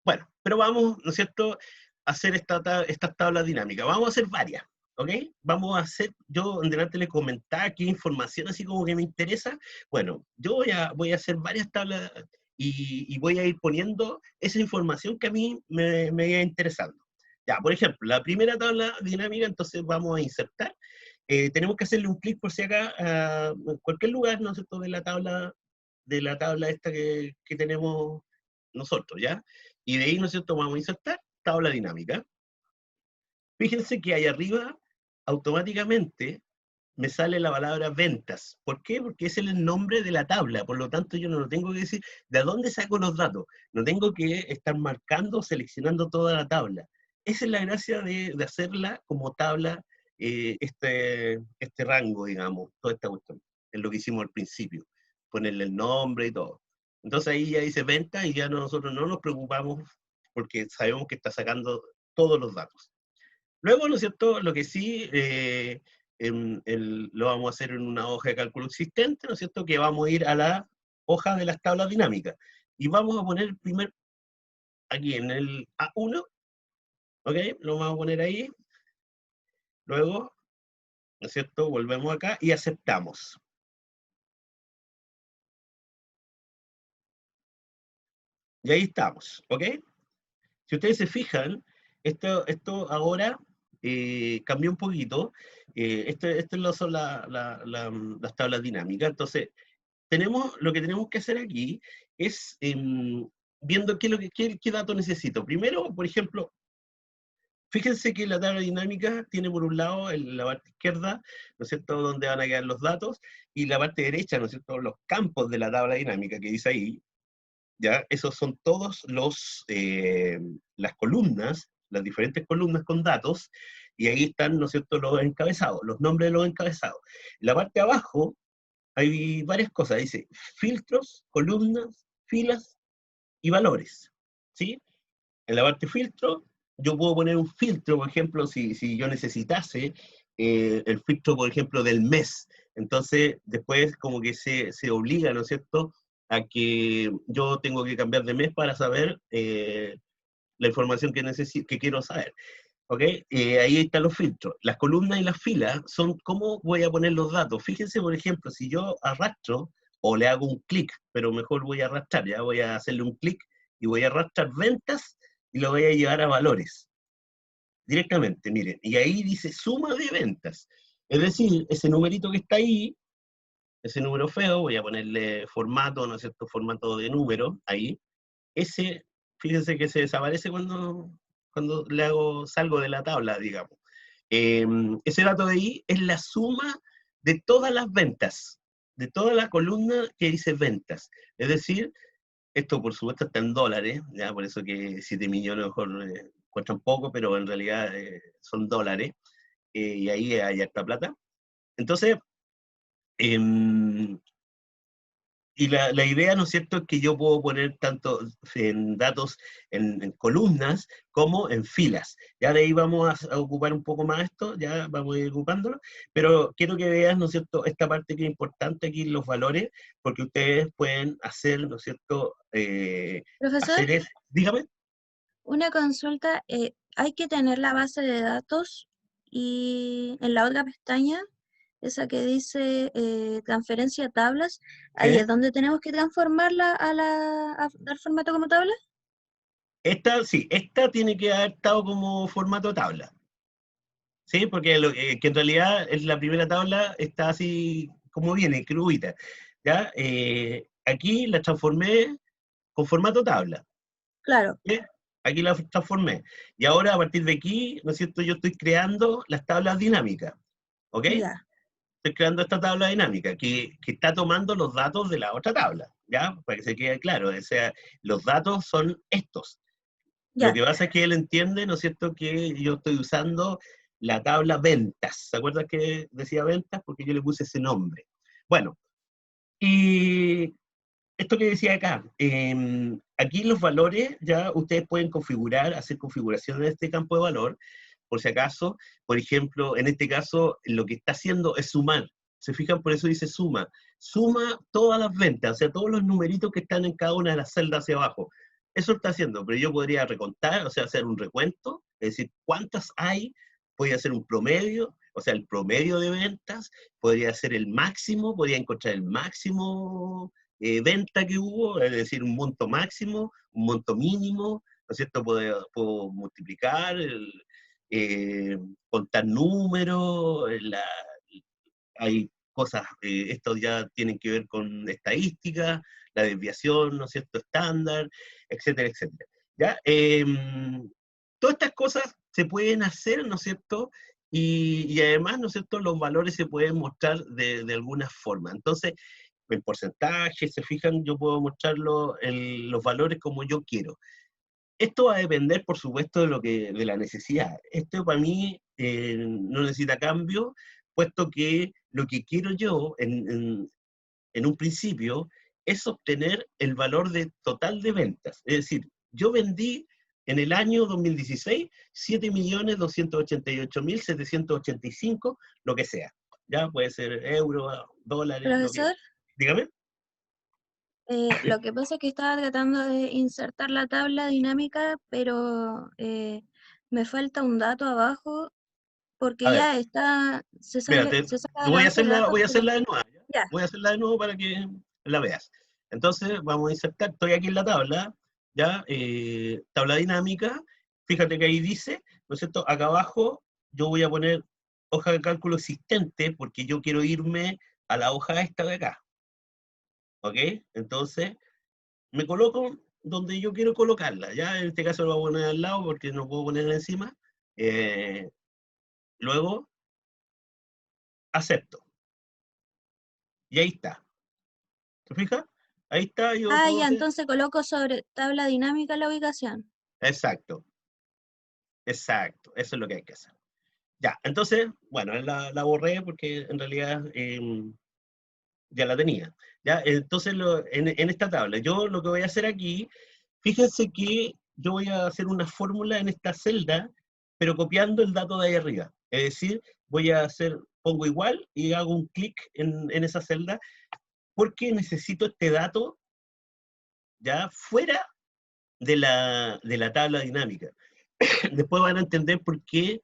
Bueno, pero vamos, ¿no es cierto?, a hacer estas tablas dinámicas. Vamos a hacer varias, ¿ok? Vamos a hacer, yo en delante les comentaba qué información así como que me interesa. Bueno, yo voy a hacer varias tablas y voy a ir poniendo esa información que a mí me iba interesando. Ya, por ejemplo, la primera tabla dinámica, entonces vamos a insertar. Tenemos que hacerle un clic por si acá, en cualquier lugar, ¿no es cierto?, de la tabla esta que tenemos nosotros, ¿ya? Y de ahí, ¿no es cierto?, vamos a insertar tabla dinámica. Fíjense que ahí arriba, automáticamente, me sale la palabra ventas. ¿Por qué? Porque ese es el nombre de la tabla, por lo tanto yo no lo tengo que decir de dónde saco los datos, no tengo que estar marcando, seleccionando toda la tabla. Esa es la gracia de hacerla como tabla, este rango, digamos, toda esta cuestión, es lo que hicimos al principio, ponerle el nombre y todo. Entonces ahí ya dice venta y ya nosotros no nos preocupamos porque sabemos que está sacando todos los datos. Luego, ¿no es cierto? Lo que sí lo vamos a hacer en una hoja de cálculo existente, ¿no es cierto? Que vamos a ir a la hoja de las tablas dinámicas. Y vamos a poner primero aquí en el A1, ¿ok? Lo vamos a poner ahí. Luego, ¿no es cierto? Volvemos acá y aceptamos. Y ahí estamos, ¿ok? Si ustedes se fijan, esto ahora cambió un poquito. Esto no son las tablas dinámicas. Entonces, lo que tenemos que hacer aquí es viendo qué dato necesito. Primero, por ejemplo, Fíjense que la tabla dinámica tiene por un lado en la parte izquierda, ¿no es cierto?, donde van a quedar los datos, y la parte derecha, ¿no es cierto?, los campos de la tabla dinámica que dice ahí, ¿ya? Esos son todos las columnas, las diferentes columnas con datos, y ahí están, ¿no es cierto?, los encabezados, los nombres de los encabezados. En la parte de abajo hay varias cosas, dice filtros, columnas, filas y valores, ¿sí? En la parte filtro, yo puedo poner un filtro, por ejemplo, si yo necesitase el filtro, por ejemplo, del mes. Entonces, después como que se obliga, ¿no es cierto?, a que yo tengo que cambiar de mes para saber la información que quiero saber. ¿Ok? Ahí están los filtros. Las columnas y las filas son cómo voy a poner los datos. Fíjense, por ejemplo, si yo arrastro o le hago un clic, pero mejor voy a arrastrar, ya voy a hacerle un clic y voy a arrastrar ventas y lo voy a llevar a valores directamente, miren. Y ahí dice suma de ventas. Es decir, ese numerito que está ahí, ese número feo, voy a ponerle formato, ¿no es cierto? Formato de número, ahí. Ese, fíjense que se desaparece cuando salgo de la tabla, digamos. Ese dato de ahí es la suma de todas las ventas, de toda la columna que dice ventas. Es decir, esto por supuesto está en dólares, ya por eso que 7 millones mejor cuestan poco, pero en realidad son dólares, y ahí hay harta plata. Entonces, em, y la idea, ¿no es cierto?, es que yo puedo poner tanto en datos en columnas como en filas. Ya de ahí vamos a ocupar un poco más esto, ya vamos a ir ocupándolo, pero quiero que veas, ¿no es cierto?, esta parte que es importante aquí, los valores, porque ustedes pueden hacer, ¿no es cierto?,
Profesor,
hacer es, dígame.
una consulta, hay que tener la base de datos y en la otra pestaña, esa que dice transferencia a tablas, ahí
¿Sí?
es donde tenemos que transformarla a dar formato como tabla.
Esta, sí, esta tiene que haber estado como formato tabla. Sí, porque que en realidad es la primera tabla está así como viene, crudita. ¿Ya? Aquí la transformé con formato tabla.
Claro,
¿Sí? Aquí la transformé. Y ahora a partir de aquí, ¿no es cierto? Yo estoy creando las tablas dinámicas. ¿Ok?
ya,
Estoy creando esta tabla dinámica que está tomando los datos de la otra tabla. ¿Ya? Para que se quede claro. O sea, los datos son estos. Lo
ya,
que pasa es que él entiende, ¿no es cierto?, que yo estoy usando la tabla ventas. ¿Se acuerdan que decía ventas? Porque yo le puse ese nombre. Bueno, y esto que decía acá, aquí los valores ya ustedes pueden configurar, hacer configuración en este campo de valor, por si acaso, por ejemplo, en este caso, lo que está haciendo es sumar. ¿Se fijan? Por eso dice suma. Suma todas las ventas, o sea, todos los numeritos que están en cada una de las celdas hacia abajo. Eso está haciendo, pero yo podría recontar, o sea, hacer un recuento, es decir, cuántas hay, podría hacer un promedio, o sea, el promedio de ventas, podría ser el máximo, podría encontrar el máximo venta que hubo, es decir, un monto máximo, un monto mínimo, ¿no es cierto? Puedo multiplicar, contar números, hay cosas, esto ya tienen que ver con estadística, la desviación, ¿no es cierto?, estándar, etcétera, etcétera. ¿Ya? Todas estas cosas se pueden hacer, ¿no es cierto?, y además, ¿no es cierto?, los valores se pueden mostrar de alguna forma. Entonces, en porcentaje, se fijan, yo puedo mostrarlo los valores como yo quiero. Esto va a depender, por supuesto, de la necesidad. Esto para mí no necesita cambio, puesto que lo que quiero yo en un principio es obtener el valor total de ventas. Es decir, yo vendí en el año 2016 7.288.785, lo que sea. Ya puede ser euros, dólares, lo que...
profesor.
Dígame.
Lo que pasa es que estaba tratando de insertar la tabla dinámica, pero me falta un dato abajo porque
A ver,
ya está,
espérate,
se saca de la base de datos,
voy a
pero
hacerla de nuevo, ¿ya?
ya,
Voy a hacerla de nuevo para que la veas. Entonces, vamos a insertar, estoy aquí en la tabla, ¿ya? Tabla dinámica, fíjate que ahí dice, ¿no es cierto? Acá abajo yo voy a poner hoja de cálculo existente porque yo quiero irme a la hoja esta de acá, ¿ok? Entonces, me coloco donde yo quiero colocarla, ¿ya? En este caso lo voy a poner al lado porque no puedo ponerla encima, Eh, luego, acepto. Y ahí está. ¿Se fija? Ahí está, yo
Ah,
puedo
ya,
hacer.
entonces coloco sobre tabla dinámica la ubicación.
Exacto, exacto. Eso es lo que hay que hacer. Ya, entonces, bueno, la borré porque en realidad ya la tenía. ¿Ya? Entonces, en esta tabla, yo lo que voy a hacer aquí, fíjense que yo voy a hacer una fórmula en esta celda, pero copiando el dato de ahí arriba. Es decir, voy a hacer, pongo igual y hago un clic en esa celda, porque necesito este dato ya fuera de la tabla dinámica. Después van a entender por qué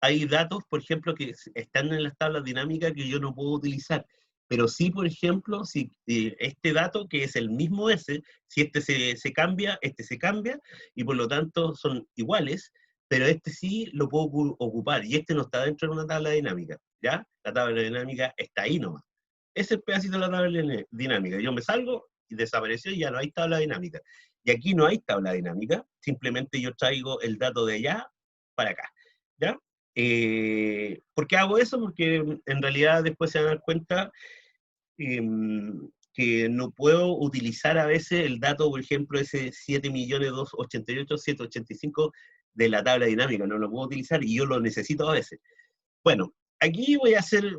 hay datos, por ejemplo, que están en las tablas dinámicas que yo no puedo utilizar. Pero sí, por ejemplo, si este dato, que es el mismo ese, si este se cambia, este se cambia, y por lo tanto son iguales, pero este sí lo puedo ocupar, y este no está dentro de una tabla dinámica, ¿ya? La tabla dinámica está ahí nomás. Ese es el pedacito de la tabla dinámica. Yo me salgo y desapareció y ya no hay tabla dinámica. Y aquí no hay tabla dinámica, simplemente yo traigo el dato de allá para acá, ¿ya? ¿Por qué hago eso? Porque en realidad después se van a dar cuenta eh, que no puedo utilizar a veces el dato, por ejemplo, ese 7.288.785 de la tabla dinámica, no lo puedo utilizar y yo lo necesito a veces. Bueno, aquí voy a hacer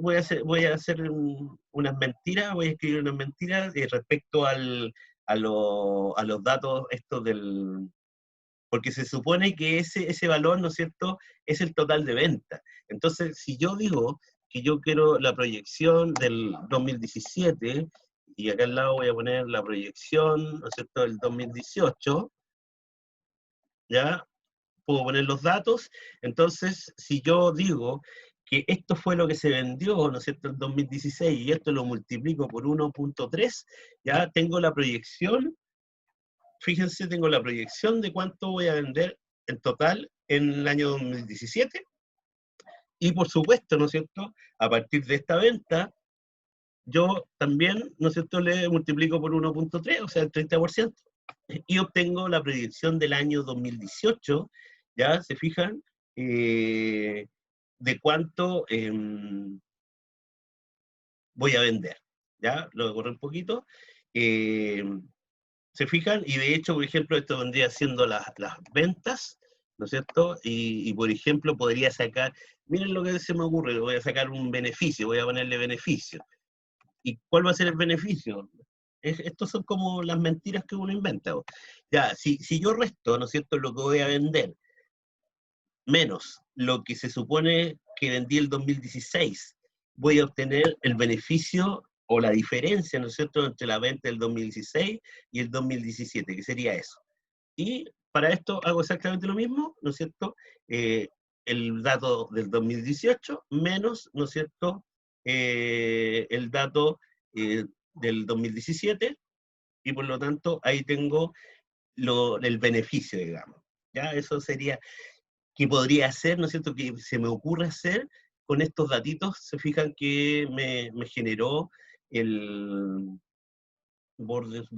unas mentiras, voy a escribir unas mentiras respecto a los datos estos porque se supone que ese valor, ¿no es cierto?, es el total de venta. Entonces, si yo digo que yo quiero la proyección del 2017, y acá al lado voy a poner la proyección, ¿no es cierto?, del 2018, ¿ya? Puedo poner los datos. Entonces, si yo digo que esto fue lo que se vendió, ¿no es cierto?, el 2016, y esto lo multiplico por 1.3, ya tengo la proyección. Fíjense, tengo la proyección de cuánto voy a vender en total en el año 2017. Y por supuesto, ¿no es cierto?, a partir de esta venta, yo también, ¿no es cierto?, le multiplico por 1.3, o sea, el 30%, y obtengo la proyección del año 2018, ¿ya? ¿Se fijan? De cuánto voy a vender, ¿ya? Lo corro un poquito. Eh, ¿Se fijan? Y de hecho, por ejemplo, esto vendría siendo las ventas, ¿no es cierto? Y, por ejemplo, podría sacar, miren lo que se me ocurre, voy a sacar un beneficio, voy a ponerle beneficio. ¿Y cuál va a ser el beneficio? Estos son como las mentiras que uno inventa. Ya, si yo resto, ¿no es cierto?, lo que voy a vender, menos lo que se supone que vendí el 2016, voy a obtener el beneficio o la diferencia, ¿no es cierto?, entre la venta del 2016 y el 2017, que sería eso. Y para esto hago exactamente lo mismo, ¿no es cierto? El dato del 2018 menos, ¿no es cierto?, el dato del 2017, y por lo tanto ahí tengo el beneficio, digamos. ¿Ya? Eso sería que podría hacer, ¿no es cierto?, que se me ocurre hacer con estos datitos. Se fijan que me generó el bordes,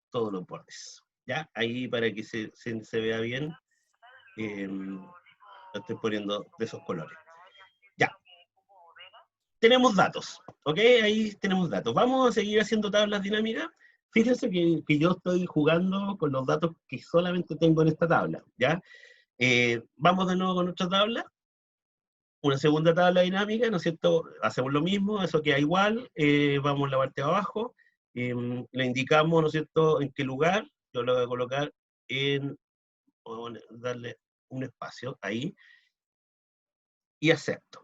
todos los bordes. ¿Ya? Ahí para que se vea bien, lo estoy poniendo de esos colores. Ya, tenemos datos, ¿ok? Ahí tenemos datos. Vamos a seguir haciendo tablas dinámicas. Fíjense que yo estoy jugando con los datos que solamente tengo en esta tabla, ¿ya? Vamos de nuevo con nuestra tabla. Una segunda tabla dinámica, ¿no es cierto? Hacemos lo mismo, eso queda igual, vamos a la parte de abajo, le indicamos, ¿no es cierto?, en qué lugar. Yo lo voy a colocar voy a darle un espacio ahí, y acepto.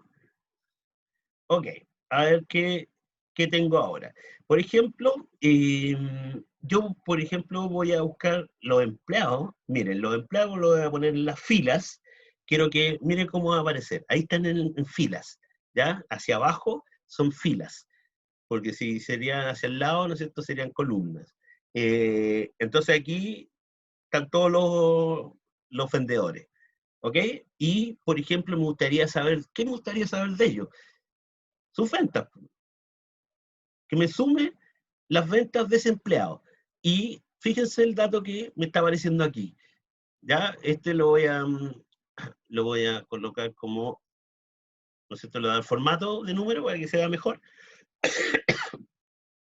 Ok, a ver qué tengo ahora. Por ejemplo, yo, por ejemplo, voy a buscar los empleados. Miren, los empleados los voy a poner en las filas. Quiero que, miren cómo va a aparecer. Ahí están en filas, ¿ya? Hacia abajo son filas, porque si serían hacia el lado, ¿no es cierto?, serían columnas. Entonces aquí están todos los vendedores, ¿ok? Y, por ejemplo, ¿qué me gustaría saber de ellos? Sus ventas, que me sume las ventas desempleados. Y fíjense el dato que me está apareciendo aquí. Ya, este lo voy a lo voy a colocar como, ¿no es cierto?, le voy a dar formato de número para que se vea mejor.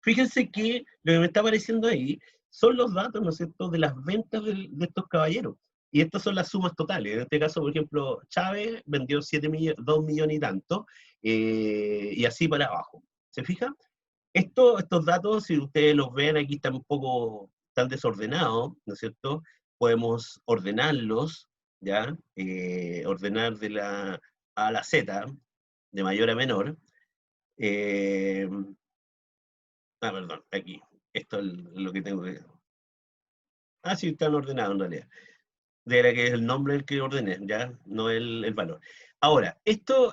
Fíjense que lo que me está apareciendo ahí son los datos, ¿no es cierto?, de las ventas de estos caballeros. Y estas son las sumas totales. En este caso, por ejemplo, Chávez vendió 2 millones y tanto, y así para abajo. ¿Se fijan? Estos datos, si ustedes los ven aquí, están un poco tan desordenados, ¿no es cierto? Podemos ordenarlos, ¿ya? Ordenar de la A a la Z, de mayor a menor. Eh, perdón, aquí. Esto es lo que tengo que... Ah, sí, están ordenados en realidad. De la que es el nombre el que ordené, ya, no el valor. Ahora, esto,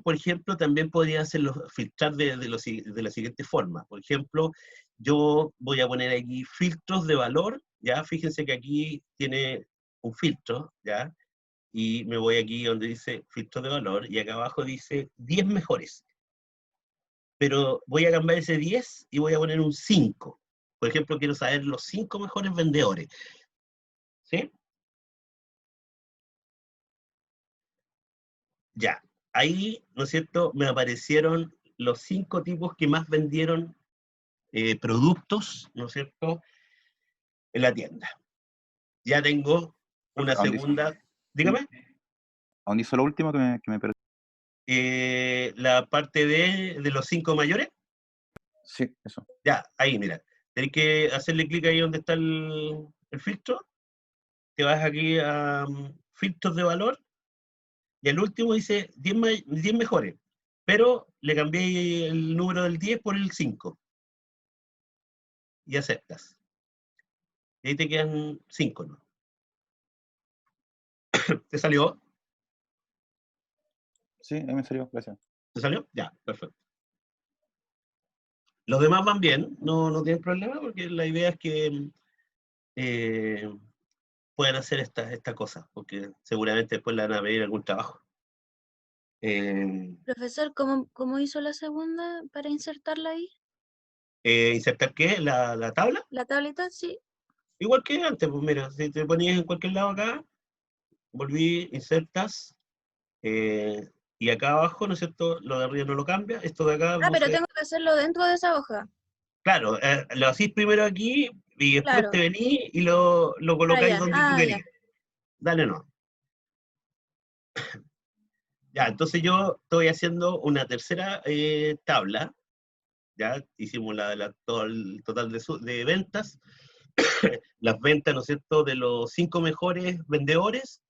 por ejemplo, también podría hacerlo, filtrar de la siguiente forma. Por ejemplo, yo voy a poner aquí filtros de valor, ya, fíjense que aquí tiene un filtro, ya, y me voy aquí donde dice filtros de valor, y acá abajo dice 10 mejores. Pero voy a cambiar ese 10 y voy a poner un 5. Por ejemplo, quiero saber los 5 mejores vendedores, ¿sí? Ya, ahí, ¿no es cierto?, me aparecieron los 5 tipos que más vendieron productos, ¿no es cierto?, en la tienda. Ya tengo una
Profe,
segunda, dígame,
¿a dónde hizo lo último que me perdí?
la parte de los 5 mayores.
Sí, eso.
Ya, ahí, mira, tenéis que hacerle clic ahí donde está el filtro, te vas aquí a filtros de valor, y el último dice 10 mejores, pero le cambié el número del 10 por el 5, y aceptas. Y ahí te quedan 5, ¿no? ¿Te salió?
Sí, ahí me salió, gracias.
¿Te salió? Ya, perfecto. Los demás van bien, no tienen problema, porque la idea es que eh, puedan hacer esta cosa, porque seguramente después le van a pedir algún trabajo. Eh,
Profesor, ¿cómo hizo la segunda para insertarla ahí?
¿Insertar qué? ¿La tabla?
¿La tableta? Sí.
Igual que antes, pues mira, si te ponías en cualquier lado acá, volví, insertas, y acá abajo, ¿no es cierto? Lo de arriba no lo cambia, esto de acá,
Ah,
no
pero
sé.
tengo que hacerlo dentro de esa hoja.
Claro, lo hacís primero aquí y después te
Claro.
venís y lo
Ah,
colocáis
ya.
donde tú
Ah, ya.
querías. Dale, no. Ya, entonces yo estoy haciendo una tercera tabla. Ya hicimos todo el total de ventas, las ventas, ¿no es cierto?, de los 5 mejores vendedores,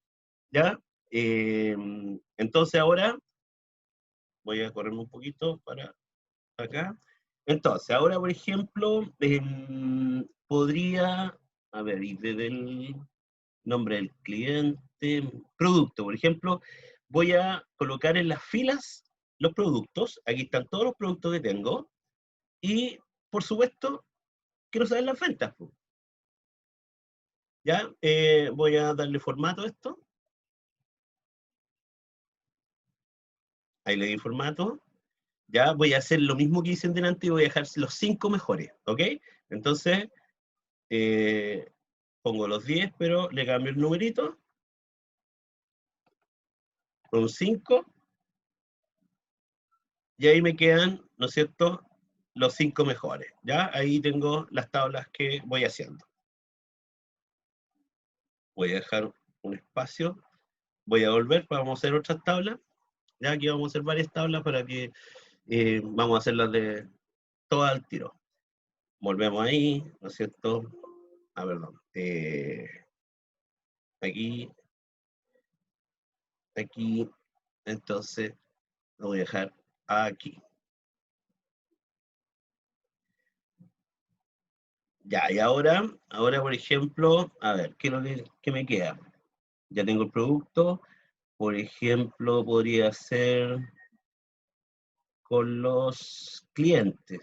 ¿ya? Eh, entonces ahora, voy a correrme un poquito para acá. Entonces, ahora, por ejemplo, podría, a ver, y desde el nombre del cliente, producto, por ejemplo, voy a colocar en las filas los productos, aquí están todos los productos que tengo, y, por supuesto, quiero saber las ventas, po. ¿Ya? Voy a darle formato a esto. Ahí le di formato. Ya voy a hacer lo mismo que hice en delante y voy a dejar los 5 mejores, ¿ok? Entonces, eh, pongo los 10, pero le cambio el numerito con 5, y ahí me quedan, ¿no es cierto?, los 5 mejores. ¿Ya? Ahí tengo las tablas que voy haciendo. Voy a dejar un espacio. Voy a volver, vamos a hacer otras tablas. Ya aquí vamos a hacer varias tablas para que vamos a hacerlas de todas al tiro. Volvemos ahí, ¿no es cierto? Ah, perdón. Aquí, aquí, entonces lo voy a dejar aquí. Ya, y ahora por ejemplo, a ver, ¿qué es lo que me queda? Ya tengo el producto, por ejemplo, podría ser con los clientes.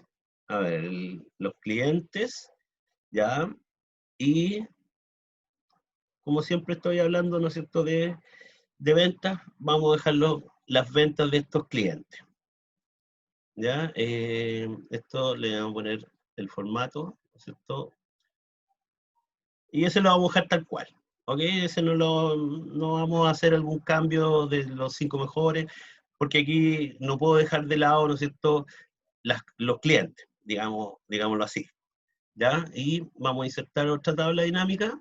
A ver, los clientes, ya, y como siempre estoy hablando, ¿no es cierto?, de ventas, vamos a dejar las ventas de estos clientes. ¿Ya? Esto le vamos a poner el formato, ¿no es cierto? Y ese lo vamos a dejar tal cual, ¿ok? Ese no vamos a hacer algún cambio de los 5 mejores, porque aquí no puedo dejar de lado, ¿no es cierto?, los clientes, digámoslo así, ¿ya? Y vamos a insertar otra tabla dinámica.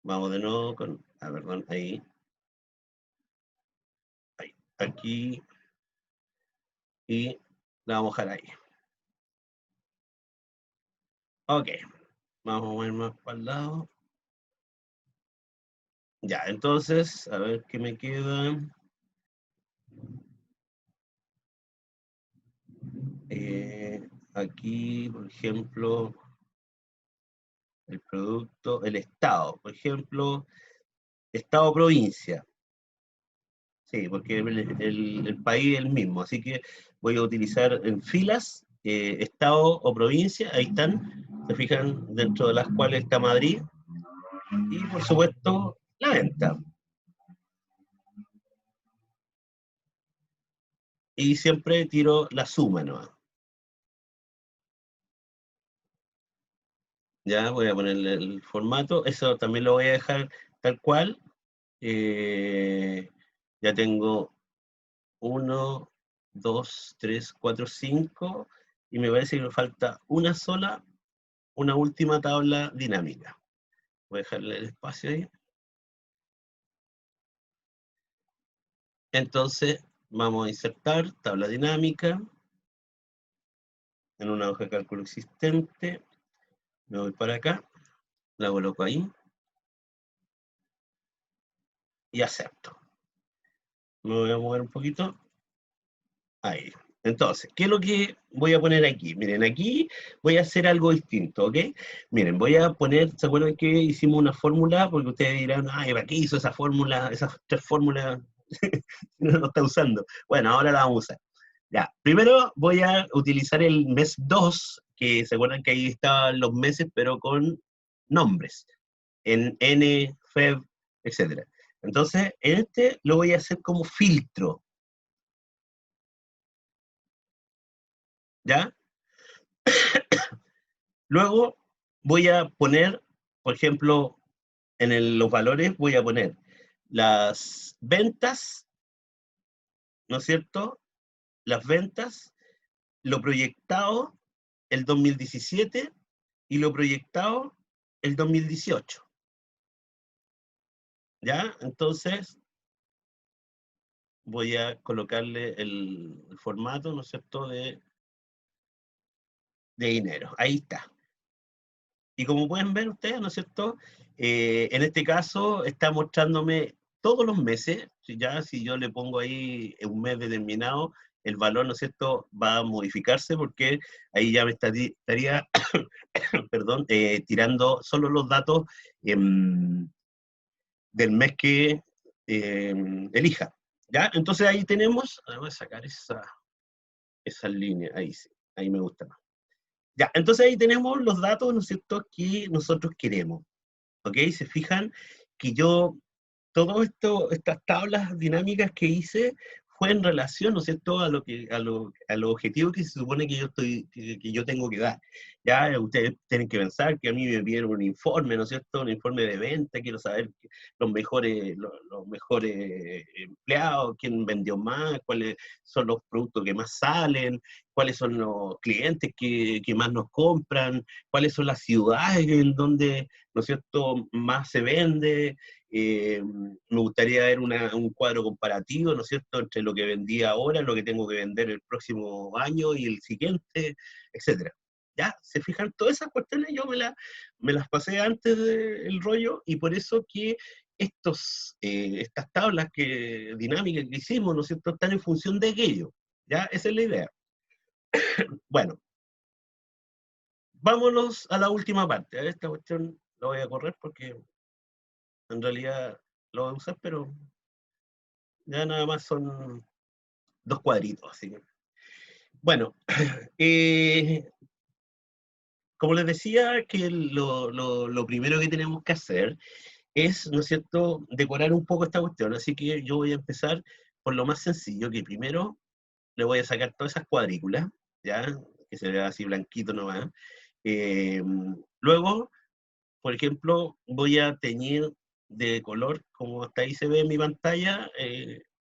Vamos de nuevo con, perdón, ahí, aquí, y la vamos a dejar ahí. Ok, vamos a mover más para el lado. Ya, entonces, a ver qué me queda. Aquí, por ejemplo, el producto, el estado, por ejemplo, estado-provincia. Sí, porque el país es el mismo, así que voy a utilizar en filas, estado o provincia, ahí están, se fijan, dentro de las cuales está Madrid, y por supuesto, la venta. Y siempre tiro la suma, ¿no? Ya voy a ponerle el formato, eso también lo voy a dejar tal cual. Ya tengo 1, 2, 3, 4, 5, y me parece que me falta una última tabla dinámica. Voy a dejarle el espacio ahí. Entonces, vamos a insertar tabla dinámica en una hoja de cálculo existente. Me voy para acá, la coloco ahí y acepto. Me voy a mover un poquito. Ahí. Entonces, ¿qué es lo que voy a poner aquí? Miren, aquí voy a hacer algo distinto, ¿ok? Miren, voy a poner, ¿se acuerdan que hicimos una fórmula? Porque ustedes dirán, ay, ¿para qué hizo esa fórmula, esas 3 fórmulas? No lo está usando. Bueno, ahora la vamos a usar. Ya, primero voy a utilizar el mes 2, que se acuerdan que ahí estaban los meses, pero con nombres, en N, Feb, etc. Entonces, en este lo voy a hacer como filtro, ¿ya? Luego voy a poner, por ejemplo, los valores voy a poner las ventas, ¿no es cierto? Las ventas, lo proyectado el 2017 y lo proyectado el 2018. ¿Ya? Entonces voy a colocarle el formato, ¿no es cierto?, de dinero. Ahí está. Y como pueden ver ustedes, ¿no es cierto? En este caso está mostrándome todos los meses, si yo le pongo ahí un mes determinado, el valor, ¿no es cierto?, va a modificarse porque ahí ya me estaría, perdón, tirando solo los datos del mes que elija. ¿Ya? Entonces ahí tenemos, voy a sacar esa línea, ahí sí, ahí me gusta más. Ya, entonces ahí tenemos los datos, ¿no es cierto?, que nosotros queremos. ¿Ok? Se fijan que yo, estas tablas dinámicas que hice, fue en relación, ¿no es cierto?, a los objetivos que se supone que que yo tengo que dar. Ya, ustedes tienen que pensar que a mí me pidieron un informe, ¿no es cierto?, un informe de venta, quiero saber los mejores empleados, quién vendió más, cuáles son los productos que más salen, cuáles son los clientes que más nos compran, cuáles son las ciudades en donde, ¿no es cierto?, más se vende. Me gustaría ver un cuadro comparativo, ¿no es cierto?, entre lo que vendí ahora, lo que tengo que vender el próximo año y el siguiente, etcétera. ¿Ya? ¿Se fijan? Todas esas cuestiones yo me las pasé antes del rollo, y por eso que estas tablas dinámicas que hicimos, ¿no es cierto?, están en función de aquello. ¿Ya? Esa es la idea. Bueno, vámonos a la última parte. A ver, esta cuestión la voy a correr porque en realidad lo voy a usar, pero ya nada más son 2 cuadritos, así que. Bueno, como les decía, que lo primero que tenemos que hacer es, ¿no es cierto?, decorar un poco esta cuestión. Así que yo voy a empezar por lo más sencillo, que primero le voy a sacar todas esas cuadrículas, ¿ya? Que se vea así blanquito nomás. Luego por ejemplo, voy a teñir de color, como hasta ahí se ve en mi pantalla,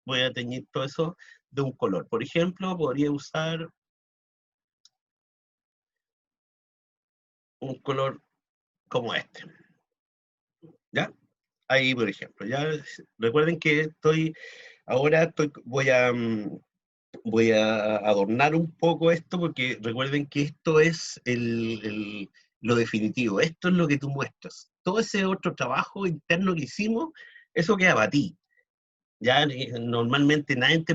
voy a teñir todo eso de un color. Por ejemplo, podría usar un color como este, ¿ya? Ahí, por ejemplo, ya recuerden que voy a adornar un poco esto, porque recuerden que esto es lo definitivo, esto es lo que tú muestras. Todo ese otro trabajo interno que hicimos, eso queda para ti. Ya normalmente nadie te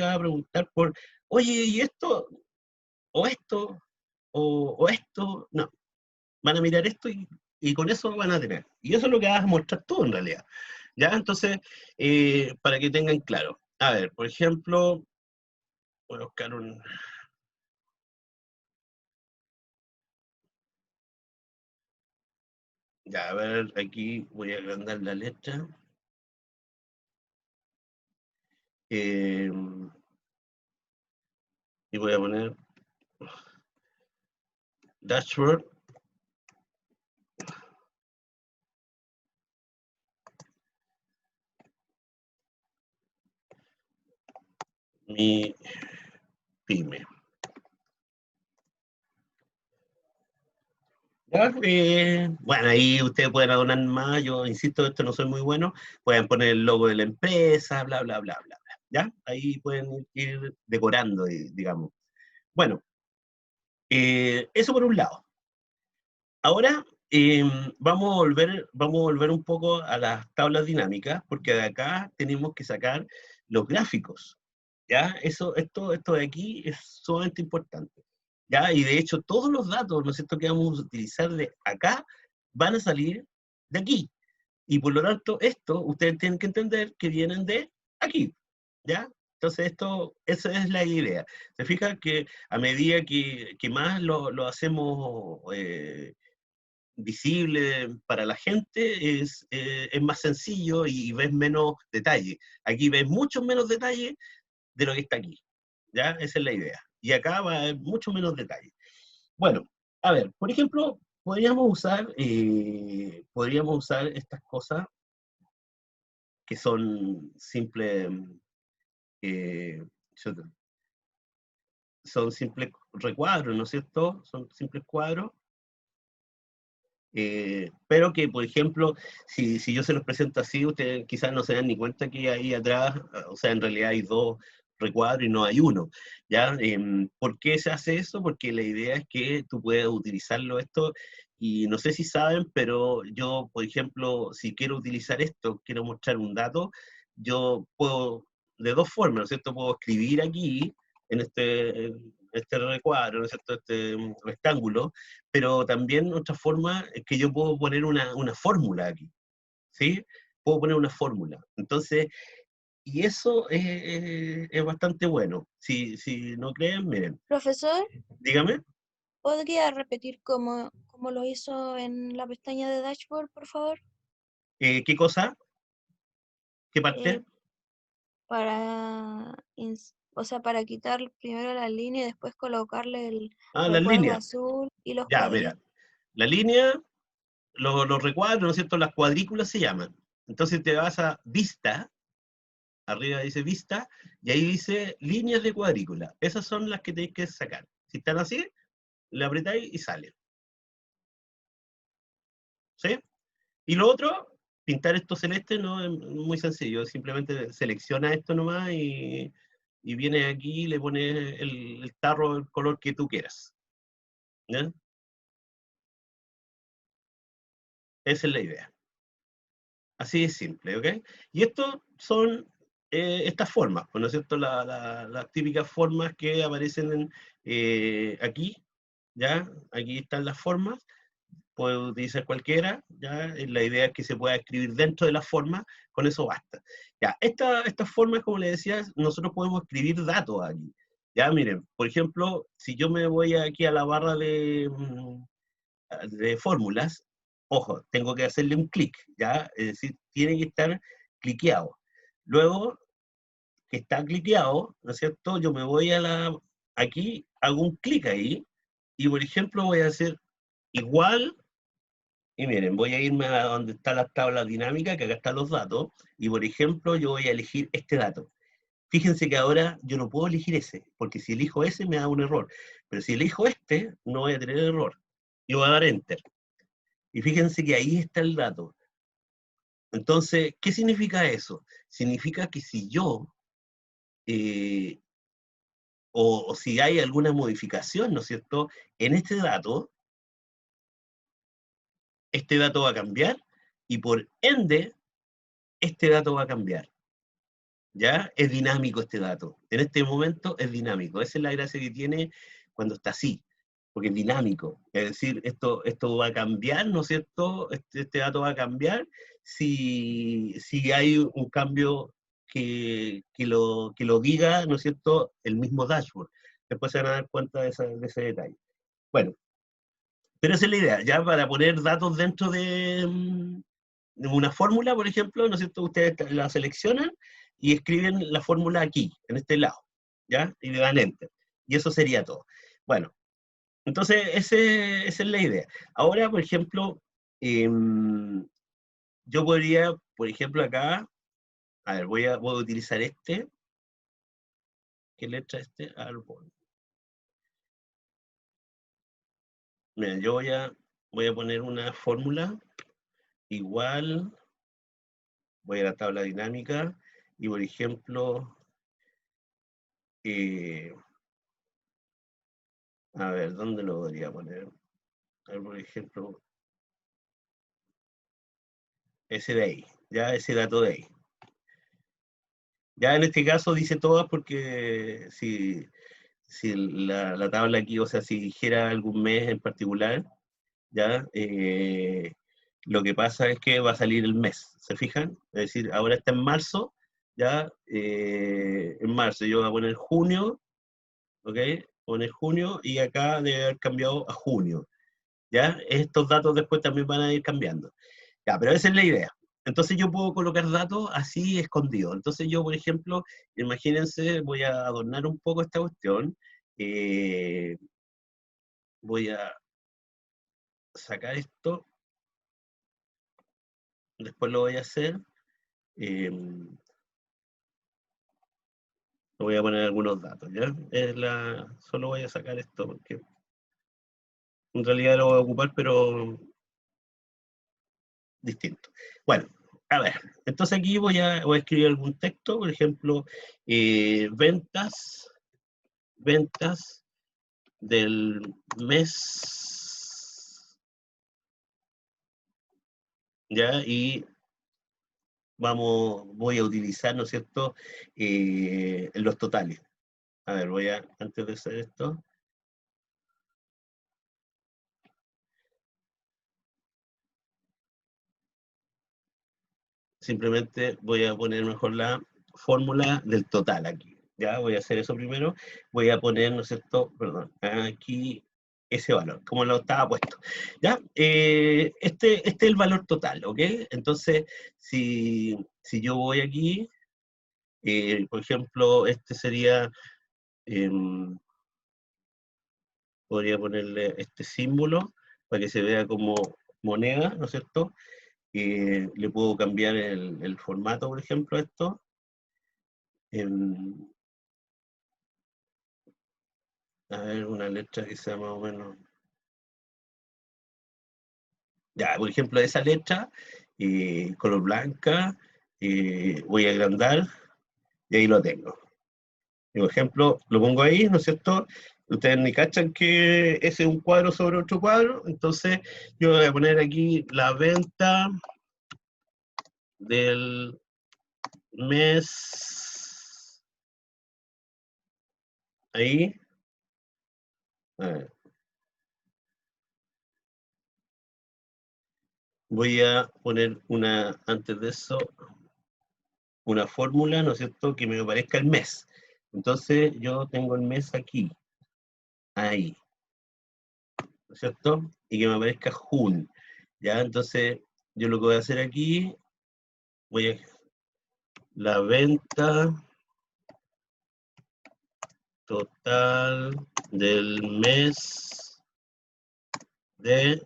va a preguntar por, oye, ¿y esto? ¿O esto? ¿O esto? No, van a mirar esto y con eso van a tener. Y eso es lo que vas a mostrar tú en realidad. ¿Ya? Entonces, para que tengan claro. A ver, por ejemplo, voy a buscar un... Ya, a ver, aquí voy a agrandar la letra. Y voy a poner dashboard. Mi pyme. Ya, bueno, ahí ustedes pueden adonar más, yo insisto, esto no soy muy bueno, pueden poner el logo de la empresa, bla, bla, bla, bla, bla, ¿ya? Ahí pueden ir decorando, digamos. Bueno, eso por un lado. Ahora vamos a volver un poco a las tablas dinámicas, porque de acá tenemos que sacar los gráficos, ¿ya? Esto de aquí es sumamente importante, ¿ya? Y de hecho todos los datos, ¿no es cierto?, que vamos a utilizar de acá van a salir de aquí. Y por lo tanto, esto ustedes tienen que entender que vienen de aquí, ¿ya? Entonces, esa es la idea. Se fija que a medida que más lo hacemos visible para la gente, es más sencillo y ves menos detalle. Aquí ves mucho menos detalle de lo que está aquí, ¿ya? Esa es la idea. Y acá va a haber mucho menos detalle. Bueno, a ver, por ejemplo, podríamos usar estas cosas que son simples, eh, son simples recuadros, ¿no es cierto? Son simples cuadros, pero que, por ejemplo, si yo se los presento así, ustedes quizás no se dan ni cuenta que ahí atrás, o sea, en realidad hay dos recuadros y no hay uno, ¿ya? ¿Por qué se hace eso? Porque la idea es que tú puedas utilizarlo esto, y no sé si saben, pero yo, por ejemplo, si quiero utilizar esto, quiero mostrar un dato, yo puedo, de dos formas, ¿no es cierto? Puedo escribir aquí, en este recuadro, ¿no es cierto? Este rectángulo, pero también otra forma es que yo puedo poner una fórmula aquí, ¿sí? Puedo poner una fórmula. Entonces, y eso es bastante bueno. Si no creen, miren,
Profesor,
dígame,
¿podría repetir cómo lo hizo en la pestaña de dashboard, por favor?
¿qué cosa? ¿Qué
Eh,
parte?
o sea, para quitar primero la línea y después colocarle el
Ah, las
recuadro
líneas.
azul y los
Ya, mira,
cuadritos.
la línea, los recuadros, ¿no es cierto? Las cuadrículas se llaman. Entonces te vas a vista, arriba dice vista, y ahí dice líneas de cuadrícula. Esas son las que tenéis que sacar. Si están así, le apretáis y sale. ¿Sí? Y lo otro, pintar esto celeste no es muy sencillo. Simplemente selecciona esto nomás y viene aquí y le pones el tarro del color que tú quieras. ¿Ya? Esa es la idea. Así de simple, ¿ok? Y esto son estas formas, ¿no es cierto? Las típicas formas que aparecen aquí, ¿ya? Aquí están las formas, puede utilizar cualquiera, ¿ya? La idea es que se pueda escribir dentro de la forma, con eso basta. Ya, estas formas, como les decía, nosotros podemos escribir datos aquí. Ya, miren, por ejemplo, si yo me voy aquí a la barra de fórmulas, ojo, tengo que hacerle un clic, ¿ya? Es decir, tiene que estar cliqueado. Luego que está cliqueado, ¿no es cierto? Yo me voy aquí hago un clic ahí, y por ejemplo voy a hacer igual Y miren, voy a irme a donde está la tabla dinámica, que acá están los datos, y por ejemplo, yo voy a elegir este dato. Fíjense que ahora yo no puedo elegir ese, porque si elijo ese me da un error. Pero si elijo este, no voy a tener error. Y voy a dar Enter. Y fíjense que ahí está el dato. Entonces, ¿qué significa eso? Significa que si yo, o si hay alguna modificación, ¿no es cierto?, en este dato va a cambiar, y por ende, este dato va a cambiar. ¿Ya? Es dinámico este dato. En este momento es dinámico. Esa es la gracia que tiene cuando está así, porque es dinámico. Es decir, esto va a cambiar, ¿no es cierto? Este dato va a cambiar si hay un cambio que lo diga, ¿no es cierto?, el mismo dashboard. Después se van a dar cuenta de ese detalle. Bueno, pero esa es la idea, ya para poner datos dentro de una fórmula, por ejemplo, ¿no es cierto? Ustedes la seleccionan y escriben la fórmula aquí, en este lado, ¿ya? Y le dan Enter. Y eso sería todo. Bueno, entonces esa es la idea. Ahora, por ejemplo, yo podría, por ejemplo, acá, a ver, voy a utilizar este. ¿Qué letra es este? Árbol. Mira, yo voy a poner una fórmula igual, voy a la tabla dinámica, y por ejemplo, a ver, ¿dónde lo podría poner? A ver, por ejemplo, ese de ahí, ya ese dato de ahí. Ya en este caso dice todas porque si la tabla aquí, o sea, si dijera algún mes en particular, ya lo que pasa es que va a salir el mes, ¿se fijan? Es decir, ahora está en marzo, ya en marzo yo voy a poner junio, ¿ok? Poner junio y acá debe haber cambiado a junio, ¿ya? Estos datos después también van a ir cambiando. Ya, pero esa es la idea. Entonces yo puedo colocar datos así escondidos. Entonces yo, por ejemplo, imagínense, voy a adornar un poco esta cuestión. Voy a sacar esto, después lo voy a hacer. Lo voy a poner algunos datos, ¿ya? Solo voy a sacar esto porque en realidad lo voy a ocupar, pero distinto. Bueno, a ver, entonces aquí voy a escribir algún texto, por ejemplo, ventas del mes, ¿ya? Y voy a utilizar, ¿no es cierto?, los totales. A ver, antes de hacer esto, simplemente voy a poner mejor la fórmula del total aquí. Ya voy a hacer eso primero. Voy a poner, ¿no es cierto? Perdón, aquí ese valor, como lo estaba puesto. ¿Ya? Este es el valor total, ¿ok? Entonces, si yo voy aquí, por ejemplo, este sería, podría ponerle este símbolo para que se vea como moneda, ¿no es cierto? Le puedo cambiar el formato, por ejemplo, a esto. A ver, una letra que sea más o menos. Ya, por ejemplo, esa letra, color blanca, voy a agrandar y ahí lo tengo. Por ejemplo, lo pongo ahí, ¿no es cierto? Ustedes ni cachan que ese es un cuadro sobre otro cuadro, entonces yo voy a poner aquí la venta del mes. Ahí. A ver. Voy a poner antes de eso, una fórmula, ¿no es cierto?, que me aparezca el mes. Entonces yo tengo el mes aquí, ahí, ¿no es cierto? Y que me aparezca junio, ¿ya? Entonces yo lo que voy a hacer aquí, la venta total del mes de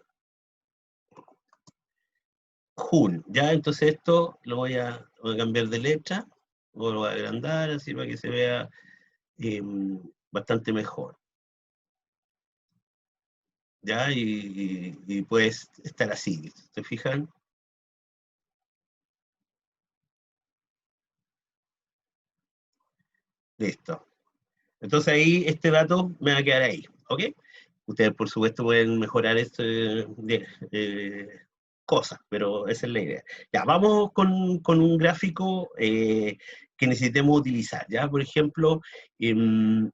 Jun, ya, entonces esto lo voy a cambiar de letra, o lo voy a agrandar así para que se vea bastante mejor. ¿Ya? Y puede estar así, ¿se fijan? Listo. Entonces ahí este dato me va a quedar ahí, ¿ok? Ustedes por supuesto pueden mejorar cosas, pero esa es la idea. Ya, vamos con un gráfico que necesitemos utilizar, ¿ya? Por ejemplo,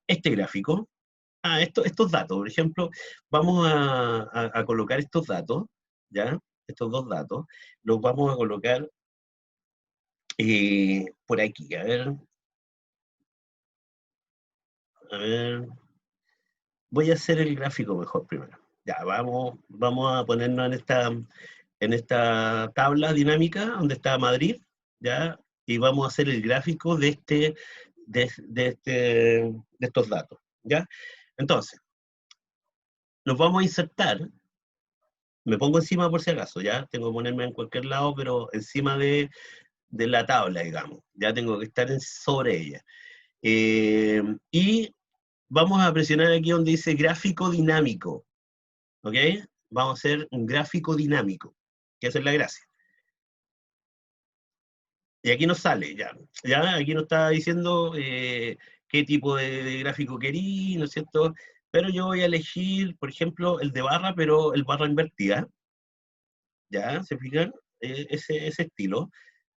este gráfico. Estos datos, por ejemplo, vamos a colocar estos datos, ¿ya? Estos dos datos, los vamos a colocar por aquí, a ver, voy a hacer el gráfico mejor primero. Ya, vamos a ponernos en esta tabla dinámica donde está Madrid, ¿ya? Y vamos a hacer el gráfico de estos datos, ¿ya? Entonces, nos vamos a insertar, me pongo encima por si acaso, ¿ya? Tengo que ponerme en cualquier lado, pero encima de la tabla, digamos, ya tengo que estar sobre ella. Y vamos a presionar aquí donde dice gráfico dinámico, ¿ok? Vamos a hacer un gráfico dinámico, que esa es la gracia. Y aquí nos sale, ya aquí nos está diciendo qué tipo de gráfico querí, ¿no es cierto? Pero yo voy a elegir, por ejemplo, el de barra, pero el barra invertida, ¿ya? ¿Se fijan? Ese estilo,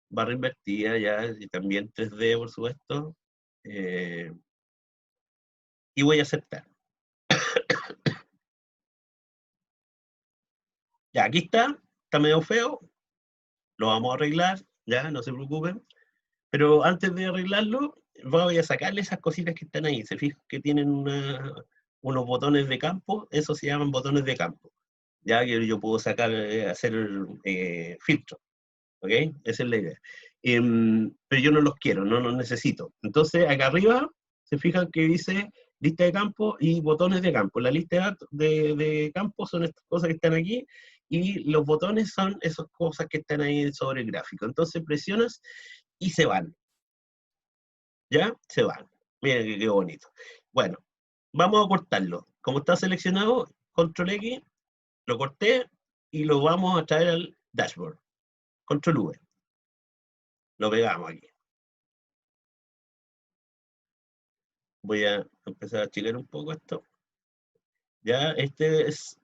barra invertida, ya, y también 3D, por supuesto. Eh, y voy a aceptar. Ya, aquí está medio feo, lo vamos a arreglar, ya, no se preocupen. Pero antes de arreglarlo, voy a sacarle esas cositas que están ahí. Se fijan que tienen unos botones de campo, esos se llaman botones de campo. Ya que yo puedo sacar, hacer filtro, ¿ok? Esa es la idea. Pero yo no los quiero, no los necesito. Entonces, acá arriba, se fijan que dice lista de campo y botones de campo. La lista de campo son estas cosas que están aquí y los botones son esas cosas que están ahí sobre el gráfico. Entonces presionas y se van. ¿Ya? Se van. Miren qué bonito. Bueno, vamos a cortarlo. Como está seleccionado, control X, lo corté y lo vamos a traer al dashboard. Control V. Lo pegamos aquí. Voy a empezar a achicar un poco esto. Ya, este es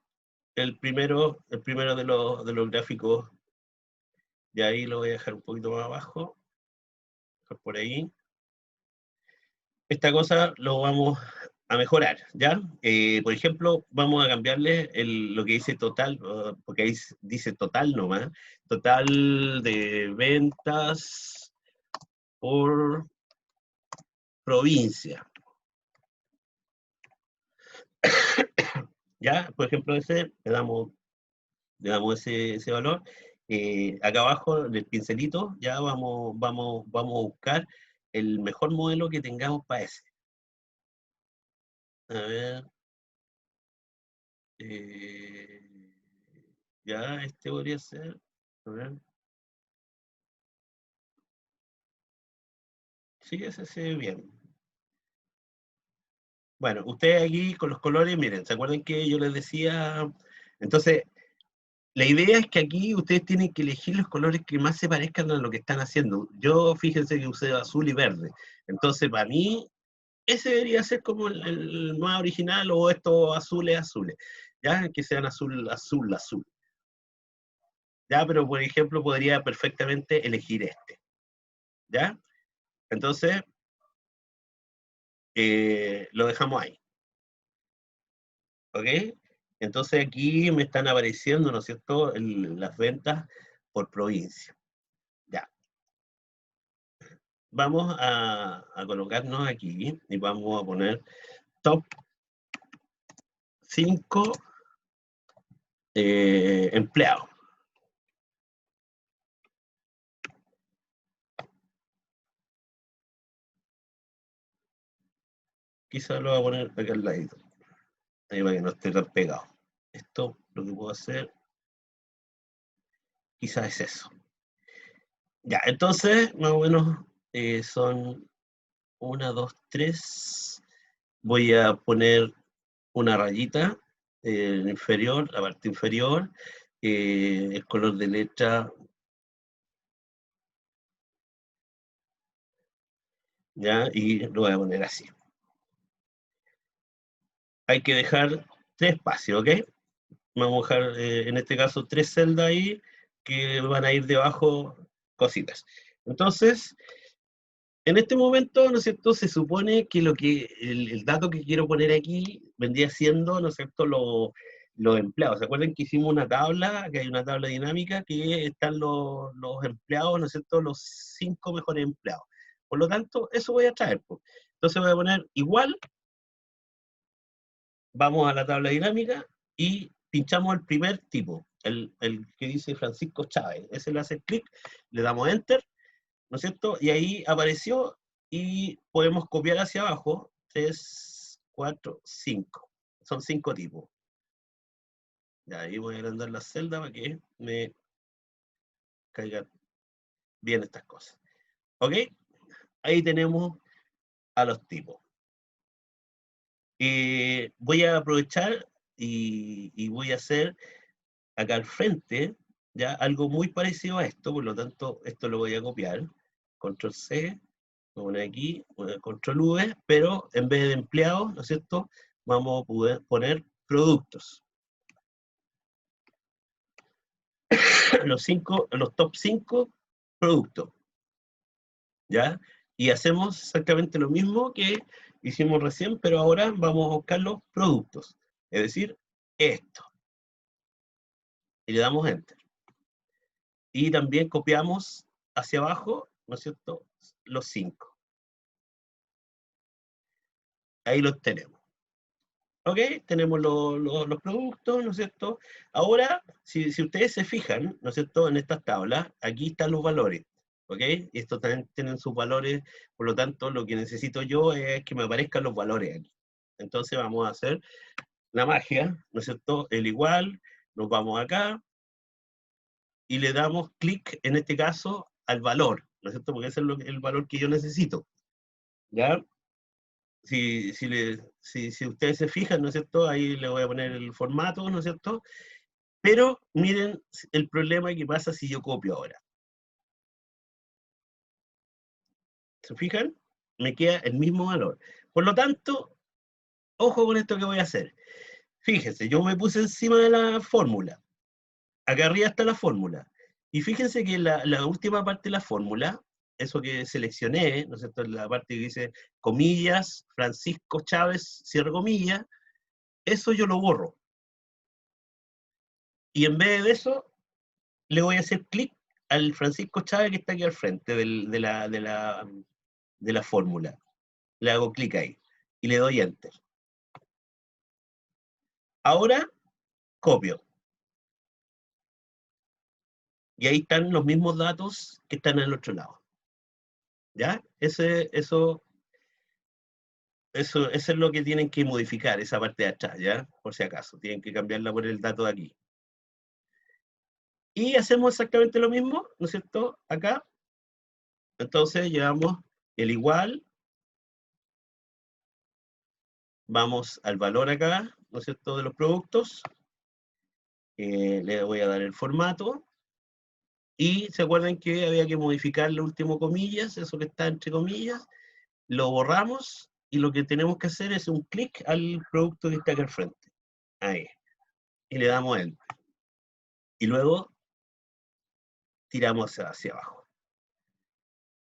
el primero de los gráficos. Y ahí lo voy a dejar un poquito más abajo. Por ahí. Esta cosa lo vamos a mejorar, ¿ya? Por ejemplo, vamos a cambiarle lo que dice total, porque ahí dice total nomás, total de ventas por provincia, ¿ya? Por ejemplo, le damos ese valor. Acá abajo, en el pincelito, ya vamos a buscar el mejor modelo que tengamos para ese. A ver. Eh, ya, este podría ser. A ver. Sí, ese se ve bien. Bueno, ustedes aquí con los colores, miren, ¿se acuerdan que yo les decía? Entonces, la idea es que aquí ustedes tienen que elegir los colores que más se parezcan a lo que están haciendo. Yo, fíjense que usé azul y verde. Entonces, para mí, ese debería ser como el más original o estos azules, ¿ya? Que sean azul. ¿Ya? Pero, por ejemplo, podría perfectamente elegir este, ¿ya? Entonces, lo dejamos ahí, ¿ok? Entonces aquí me están apareciendo, ¿no es cierto?, las ventas por provincia. Ya. Vamos a colocarnos aquí y vamos a poner top 5 empleados. Quizá lo voy a poner acá al ladito, ahí para que no esté tan pegado. Esto lo que puedo hacer Quizás es eso. Ya, entonces, más o menos son 1, 2, 3. Voy a poner una rayita inferior, la parte inferior, el color de letra, ya, y lo voy a poner así. Hay que dejar 3 espacios, ¿ok? Vamos a dejar, en este caso, 3 celdas ahí, que van a ir debajo cositas. Entonces, en este momento, ¿no es cierto?, se supone que el dato que quiero poner aquí vendría siendo, ¿no es cierto?, los empleados. ¿Se acuerdan que hicimos una tabla, que hay una tabla dinámica, que están los empleados, ¿no es cierto?, los 5 mejores empleados. Por lo tanto, eso voy a traer, pues. Entonces voy a poner igual, vamos a la tabla dinámica y pinchamos el primer tipo, el que dice Francisco Chávez. Ese le hace clic, le damos Enter, ¿no es cierto? Y ahí apareció y podemos copiar hacia abajo, 3, 4, 5. Son 5 tipos. Ya, ahí voy a agrandar la celda para que me caigan bien estas cosas. ¿Ok? Ahí tenemos a los tipos. Voy a aprovechar y voy a hacer acá al frente ya algo muy parecido a esto, por lo tanto, esto lo voy a copiar. Control C, voy a poner aquí, control V, pero en vez de empleados, ¿no es cierto?, vamos a poder poner productos. Los top 5 productos, ¿ya? Y hacemos exactamente lo mismo que hicimos recién, pero ahora vamos a buscar los productos, es decir, esto. Y le damos Enter. Y también copiamos hacia abajo, ¿no es cierto?, los 5. Ahí los tenemos. ¿Ok? Tenemos los productos, ¿no es cierto? Ahora, si ustedes se fijan, ¿no es cierto?, en estas tablas, aquí están los valores, ¿ok? Y estos también tienen sus valores, por lo tanto, lo que necesito yo es que me aparezcan los valores aquí. Entonces vamos a hacer la magia, ¿no es cierto?, el igual, nos vamos acá, y le damos clic, en este caso, al valor, ¿no es cierto?, porque ese es el valor que yo necesito, ¿ya? Si ustedes se fijan, ¿no es cierto?, ahí le voy a poner el formato, ¿no es cierto? Pero miren el problema que pasa si yo copio ahora. ¿Se fijan? Me queda el mismo valor. Por lo tanto, ojo con esto que voy a hacer. Fíjense, yo me puse encima de la fórmula. Acá arriba está la fórmula. Y fíjense que la última parte de la fórmula, eso que seleccioné, ¿no es cierto?, la parte que dice comillas, Francisco Chávez, cierre comillas, eso yo lo borro. Y en vez de eso, le voy a hacer clic al Francisco Chávez que está aquí al frente de la fórmula. Le hago clic ahí y le doy Enter. Ahora copio. Y ahí están los mismos datos que están al otro lado. ¿Ya? Eso es lo que tienen que modificar, esa parte de atrás, ¿ya? Por si acaso. Tienen que cambiarla por el dato de aquí. Y hacemos exactamente lo mismo, ¿no es cierto?, acá. Entonces llevamos el igual. Vamos al valor acá, ¿no es cierto?, de los productos. Le voy a dar el formato. Y se acuerdan que había que modificar el último comillas, eso que está entre comillas. Lo borramos y lo que tenemos que hacer es un clic al producto que está acá al frente. Ahí. Y le damos Enter. Y luego tiramos hacia abajo.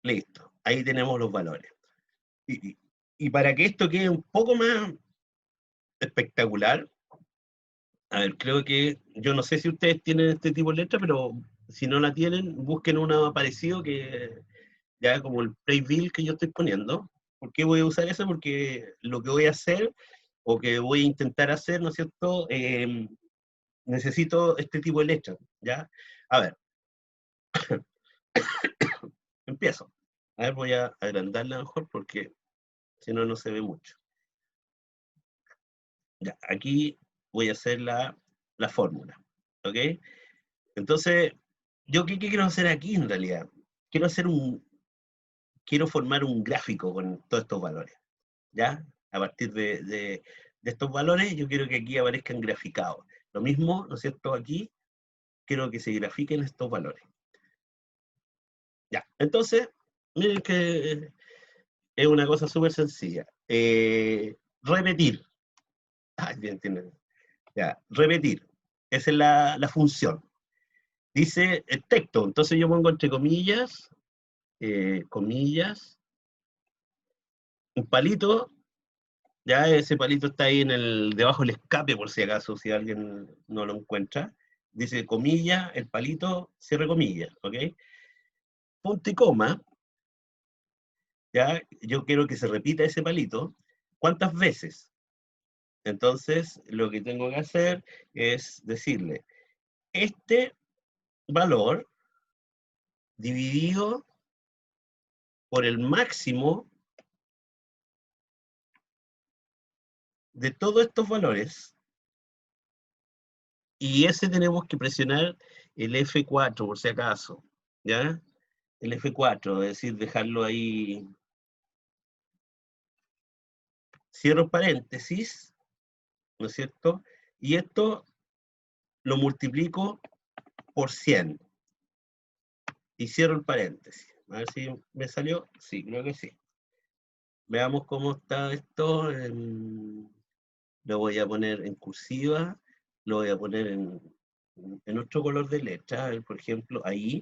Listo. Ahí tenemos los valores. Y para que esto quede un poco más espectacular, a ver, creo que, yo no sé si ustedes tienen este tipo de letra, pero si no la tienen, busquen una parecido que ya como el playbill que yo estoy poniendo. ¿Por qué voy a usar eso? Porque lo que voy a hacer, o que voy a intentar hacer, ¿no es cierto?, necesito este tipo de letra, ¿ya? A ver, empiezo. A ver, voy a agrandarla mejor porque si no, no se ve mucho. Ya, aquí voy a hacer la fórmula, ¿ok? Entonces, ¿Yo qué quiero hacer aquí en realidad? Quiero formar un gráfico con todos estos valores, ¿ya? A partir de estos valores, yo quiero que aquí aparezcan graficados. Lo mismo, ¿no es cierto? Aquí quiero que se grafiquen estos valores. Ya, entonces, miren que es una cosa súper sencilla. Repetir. Ah, bien, entienden. Ya, repetir. Esa es la función. Dice el texto, entonces yo pongo entre comillas, un palito, ya ese palito está ahí debajo del escape por si acaso, si alguien no lo encuentra. Dice comilla, el palito, cierre comillas, ¿ok? Punto y coma, ya yo quiero que se repita ese palito. ¿Cuántas veces? Entonces, lo que tengo que hacer es decirle, este valor dividido por el máximo de todos estos valores, y ese tenemos que presionar el F4 por si acaso, ¿ya? El F4, es decir, dejarlo ahí, cierro paréntesis, ¿no es cierto? Y esto lo multiplico por 100 y cierro el paréntesis. A ver si me salió, sí, creo que sí. Veamos cómo está esto. Lo voy a poner en cursiva, lo voy a poner en otro color de letra, por ejemplo, ahí,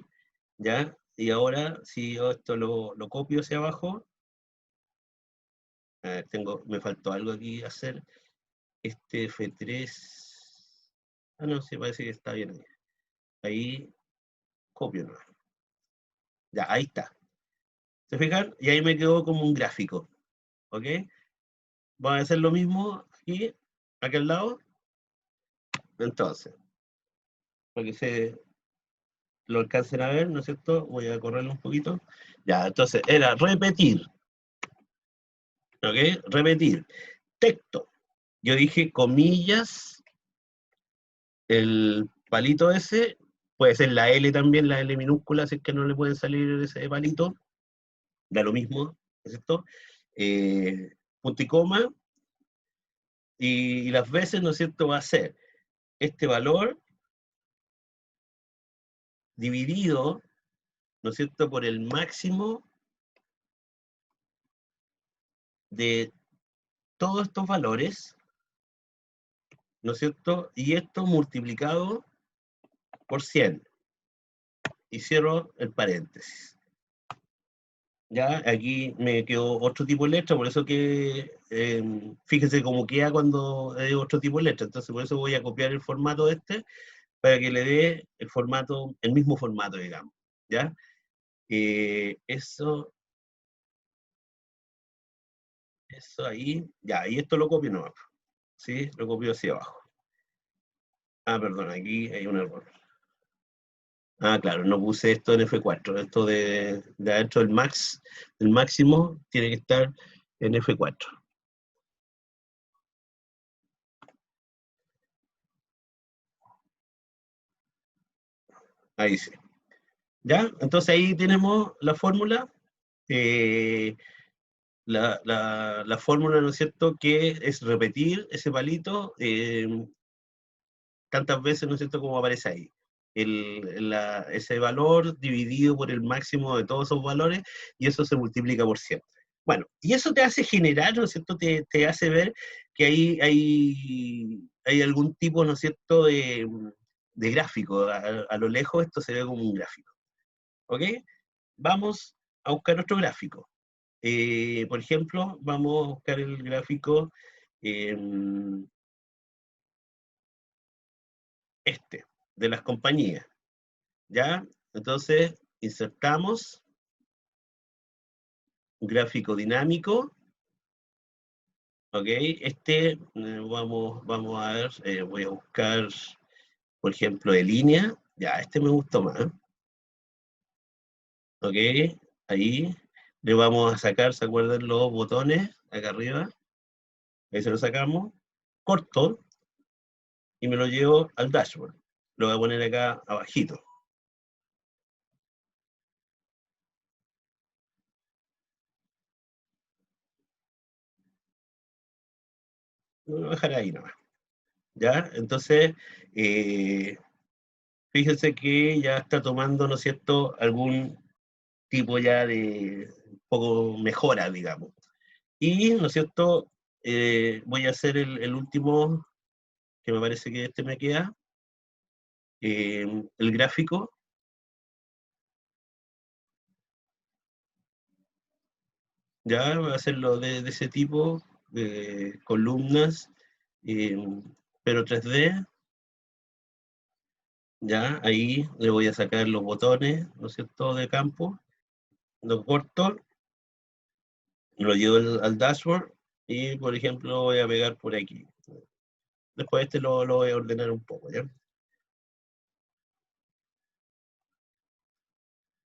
¿ya? Y ahora, si yo esto lo copio hacia abajo, me faltó algo aquí hacer, este F3, no, sí, parece que está bien ahí. Ahí, copio, ¿no? Ya, ahí está. ¿Se fijan? Y ahí me quedó como un gráfico, ¿ok? Vamos a hacer lo mismo aquí, aquí al lado. Entonces, para que lo alcancen a ver, ¿no es cierto? Voy a correrlo un poquito. Ya, entonces era repetir, ¿ok? Repetir. Texto. Yo dije comillas, el palito ese, puede ser la L también, la L minúscula, si es que no le pueden salir ese palito, da lo mismo, ¿no es cierto? Punto y coma, y las veces, ¿no es cierto?, va a ser este valor dividido, ¿no es cierto?, por el máximo de todos estos valores, ¿no es cierto? Y esto multiplicado por 100. Y cierro el paréntesis. Ya, aquí me quedó otro tipo de letra, por eso que, fíjense cómo queda cuando es otro tipo de letra. Entonces, por eso voy a copiar el formato este, para que le dé el mismo formato, digamos. ¿Ya? Eso ahí, ya, y esto lo copio nomás, ¿sí? Lo copio hacia abajo. Ah, perdón, aquí hay un error. Ah, claro, no puse esto en F4. Esto de adentro del máximo, tiene que estar en F4. Ahí sí. ¿Ya? Entonces ahí tenemos la fórmula. La fórmula, ¿no es cierto?, que es repetir ese palito tantas veces, ¿no es cierto?, como aparece ahí. Ese valor dividido por el máximo de todos esos valores, y eso se multiplica por 100. Bueno, y eso te hace generar, ¿no es cierto?, te hace ver que hay algún tipo, ¿no es cierto?, de gráfico. A lo lejos esto se ve como un gráfico. ¿Ok? Vamos a buscar otro gráfico. Por ejemplo, vamos a buscar el gráfico de las compañías. ¿Ya? Entonces, insertamos un gráfico dinámico. ¿Ok? Vamos a ver, voy a buscar, por ejemplo, de línea. Ya, me gustó más. ¿Ok? Ahí le vamos a sacar, ¿se acuerdan los botones acá arriba? Ahí se lo sacamos. Corto. Y me lo llevo al dashboard. Lo voy a poner acá abajito. Lo voy a dejar ahí nomás. ¿Ya? Entonces, fíjense que ya está tomando, ¿no es cierto?, algún tipo ya de un poco mejora, digamos. Y, ¿no es cierto?, voy a hacer el último, que me parece que este me queda, el gráfico. Ya, voy a hacerlo de ese tipo, de columnas, eh, pero 3D. Ya, ahí le voy a sacar los botones, ¿no es cierto?, de campo, lo corto, lo llevo al dashboard y, por ejemplo, voy a pegar por aquí. Después este lo voy a ordenar un poco, ¿ya?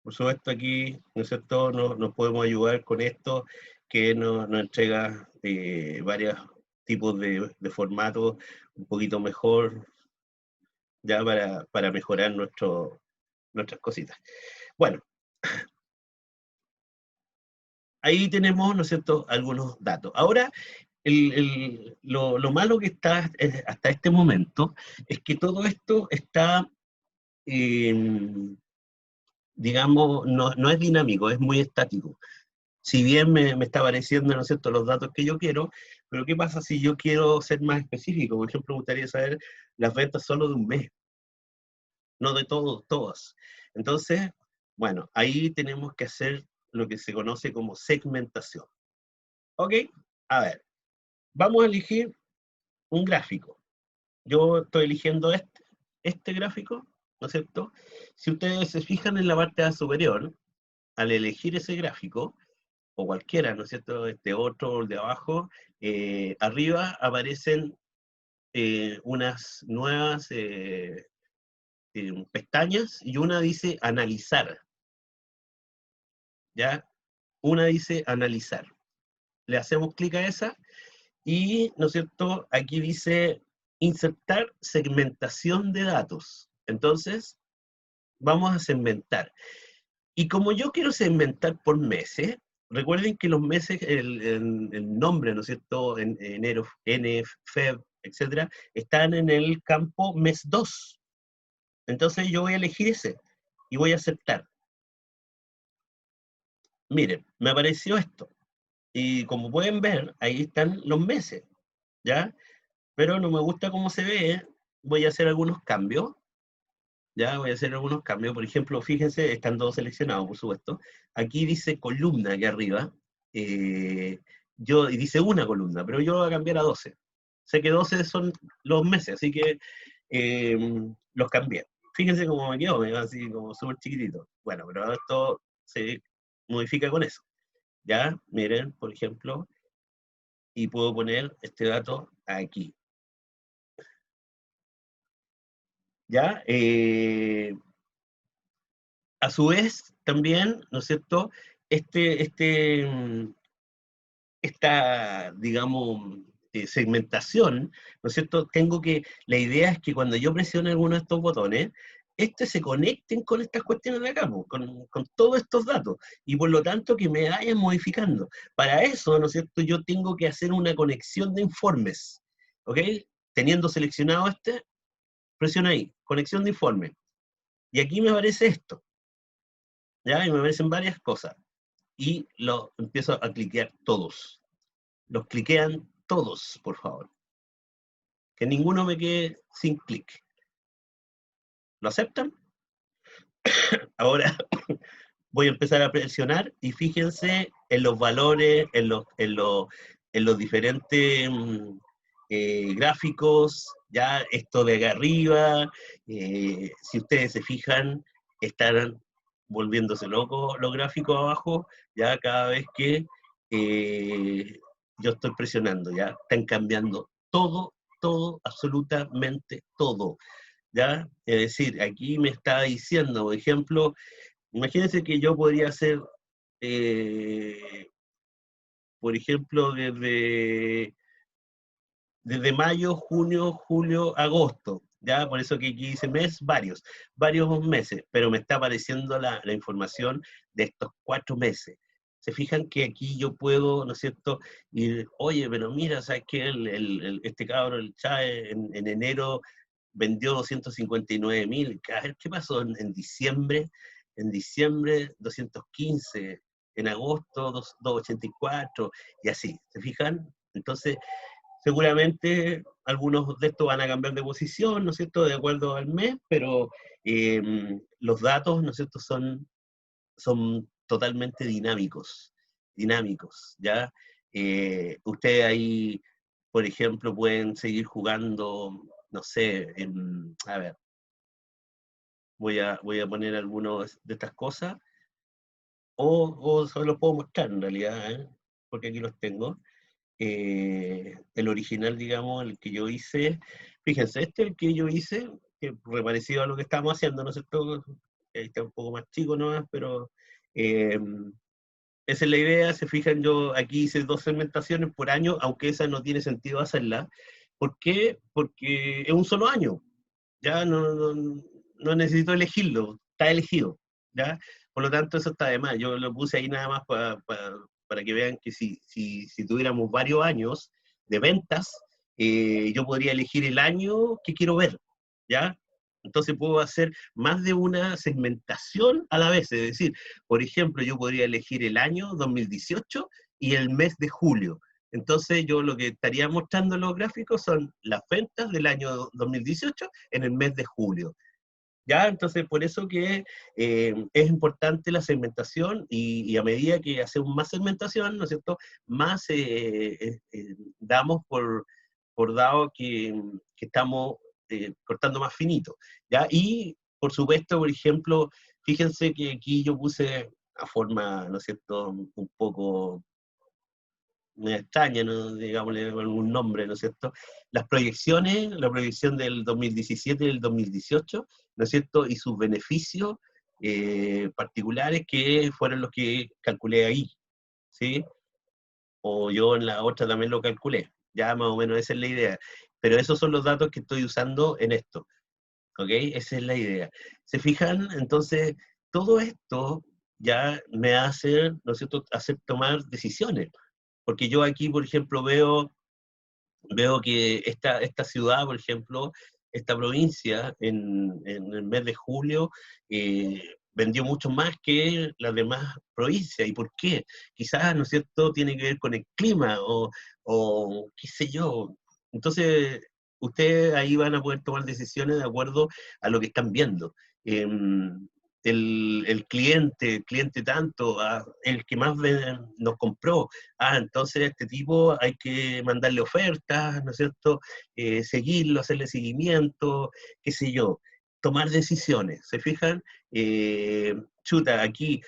Por supuesto aquí, ¿no es cierto?, nos podemos ayudar con esto, que nos entrega varios tipos de formatos un poquito mejor, ya para mejorar nuestras cositas. Bueno, ahí tenemos, ¿no es cierto?, algunos datos. Ahora, lo malo que está hasta este momento es que todo esto está, digamos, no es dinámico, es muy estático. Si bien me está apareciendo, ¿no es cierto?, los datos que yo quiero, pero ¿qué pasa si yo quiero ser más específico? Por ejemplo, me gustaría saber las ventas solo de un mes, no de todas. Entonces, bueno, ahí tenemos que hacer lo que se conoce como segmentación. ¿Ok? A ver, vamos a elegir un gráfico. Yo estoy eligiendo este gráfico, ¿no es cierto? Si ustedes se fijan en la parte superior, al elegir ese gráfico, o cualquiera, ¿no es cierto?, este otro, el de abajo, arriba aparecen unas nuevas pestañas y una dice analizar, ¿ya? Una dice analizar. Le hacemos clic a esa y, ¿no es cierto?, aquí dice insertar segmentación de datos. Entonces, vamos a segmentar. Y como yo quiero segmentar por meses, recuerden que los meses, el nombre, ¿no es cierto?, en enero, NF, Feb, etcétera, están en el campo mes 2. Entonces yo voy a elegir ese y voy a aceptar. Miren, me apareció esto. Y como pueden ver, ahí están los meses, ¿ya? Pero no me gusta cómo se ve, voy a hacer algunos cambios. Ya voy a hacer algunos cambios. Por ejemplo, fíjense, están todos seleccionados, por supuesto. Aquí dice columna aquí arriba. Y dice una columna, pero yo lo voy a cambiar a 12. Sé que 12 son los meses, así que eh, los cambié. Fíjense cómo me quedó, me va así como súper chiquitito. Bueno, pero esto se modifica con eso. Ya, miren, por ejemplo, y puedo poner este dato aquí. ¿Ya? A su vez, también, ¿no es cierto?, esta, digamos, segmentación, ¿no es cierto?, la idea es que cuando yo presione alguno de estos botones, se conecten con estas cuestiones de acá, pues, con todos estos datos, y por lo tanto que me vayan modificando. Para eso, ¿no es cierto?, yo tengo que hacer una conexión de informes, ¿ok? Teniendo seleccionado presiona ahí, conexión de informes. Y aquí me aparece esto, ¿ya? Y me aparecen varias cosas. Y lo empiezo a cliquear todos. Los cliquean todos, por favor. Que ninguno me quede sin clic. ¿Lo aceptan? Ahora voy a empezar a presionar y fíjense en los valores, en los diferentes gráficos, ya esto de acá arriba, si ustedes se fijan, están volviéndose locos los gráficos abajo, ya cada vez que yo estoy presionando, ya están cambiando todo, absolutamente todo, ¿ya? Es decir, aquí me está diciendo, por ejemplo, imagínense que yo podría hacer, eh, por ejemplo, desde mayo, junio, julio, agosto, ¿ya? Por eso que aquí dice mes, varios meses, pero me está apareciendo la información de estos 4 meses. Se fijan que aquí yo puedo, ¿no es cierto? Y, oye, pero mira, ¿sabes qué? Este cabro, el Chávez, en enero vendió 259.000. A ver, ¿qué pasó en diciembre? En diciembre, 215. En agosto, 284. Y así, ¿se fijan? Entonces, seguramente algunos de estos van a cambiar de posición, ¿no es cierto?, de acuerdo al mes, pero los datos, ¿no es cierto?, son totalmente dinámicos, ¿ya? Ustedes ahí, por ejemplo, pueden seguir jugando, no sé, a ver, voy a poner algunas de estas cosas, o se los puedo mostrar en realidad, ¿eh? Porque aquí los tengo. El original, digamos, el que yo hice, fíjense, este es el que yo hice, que fue parecido a lo que estábamos haciendo, ¿no es cierto? Está un poco más chico nomás, pero eh, esa es la idea. Se fijan, yo aquí hice 2 segmentaciones por año, aunque esa no tiene sentido hacerla. ¿Por qué? Porque es un solo año, ya no necesito elegirlo, está elegido, ¿ya? Por lo tanto, eso está de más. Yo lo puse ahí nada más para que vean que si tuviéramos varios años de ventas, yo podría elegir el año que quiero ver, ¿ya? Entonces puedo hacer más de una segmentación a la vez. Es decir, por ejemplo, yo podría elegir el año 2018 y el mes de julio. Entonces yo lo que estaría mostrando en los gráficos son las ventas del año 2018 en el mes de julio. ¿Ya? Entonces, por eso que es importante la segmentación y a medida que hacemos más segmentación, ¿no es cierto?, más damos por dado que estamos cortando más finito, ¿ya? Y, por supuesto, por ejemplo, fíjense que aquí yo puse a forma, ¿no es cierto?, un poco me extraña, ¿no? Digámosle algún nombre, ¿no es cierto? Las proyecciones, la proyección del 2017 y del 2018, ¿no es cierto? Y sus beneficios particulares que fueron los que calculé ahí, ¿sí? O yo en la otra también lo calculé, ya más o menos esa es la idea. Pero esos son los datos que estoy usando en esto, ¿ok? Esa es la idea. ¿Se fijan? Entonces, todo esto ya me hace, ¿no es cierto?, hacer tomar decisiones. Porque yo aquí, por ejemplo, veo que esta ciudad, por ejemplo, esta provincia, en el mes de julio, vendió mucho más que las demás provincias. ¿Y por qué? Quizás, ¿no es cierto?, tiene que ver con el clima o qué sé yo. Entonces, ustedes ahí van a poder tomar decisiones de acuerdo a lo que están viendo. El cliente tanto, el que más nos compró, entonces este tipo hay que mandarle ofertas, ¿no es cierto? Seguirlo, hacerle seguimiento, qué sé yo, tomar decisiones, ¿se fijan? Chuta, aquí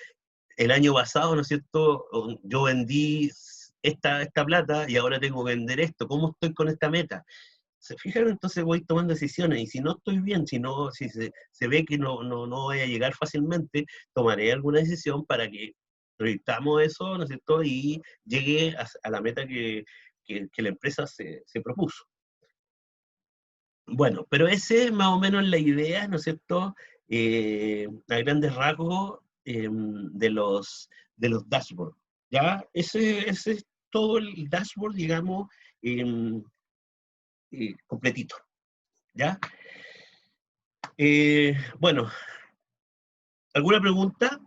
el año pasado, ¿no es cierto? Yo vendí esta plata y ahora tengo que vender esto, ¿cómo estoy con esta meta? ¿Se fijan? Entonces voy tomando decisiones y si no estoy bien, si se ve que no voy a llegar fácilmente, tomaré alguna decisión para que proyectamos eso, ¿no es cierto? Y llegue a la meta que la empresa se propuso. Bueno, pero ese es más o menos la idea, ¿no es cierto? A grandes rasgos de los dashboards, ¿ya? Ese es todo el dashboard, digamos, completito, ¿ya? Bueno, ¿alguna pregunta?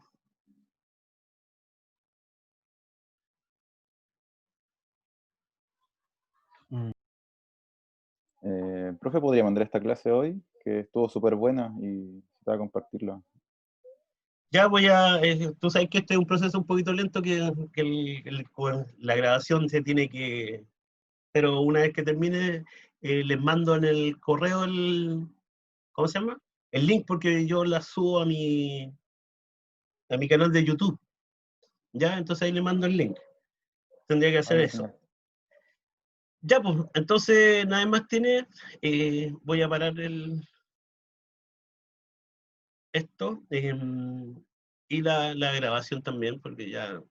Profe, ¿podría mandar esta clase hoy? Que estuvo súper buena y necesitaba compartirla.
Ya tú sabes que este es un proceso un poquito lento con la grabación se tiene que, pero una vez que termine, les mando en el correo ¿cómo se llama? El link porque yo la subo a mi canal de YouTube, ¿ya? Entonces ahí le mando el link. Tendría que hacer
Ya,
eso.
genial.
Ya, pues, entonces nada más tiene, voy a parar esto y la grabación también porque ya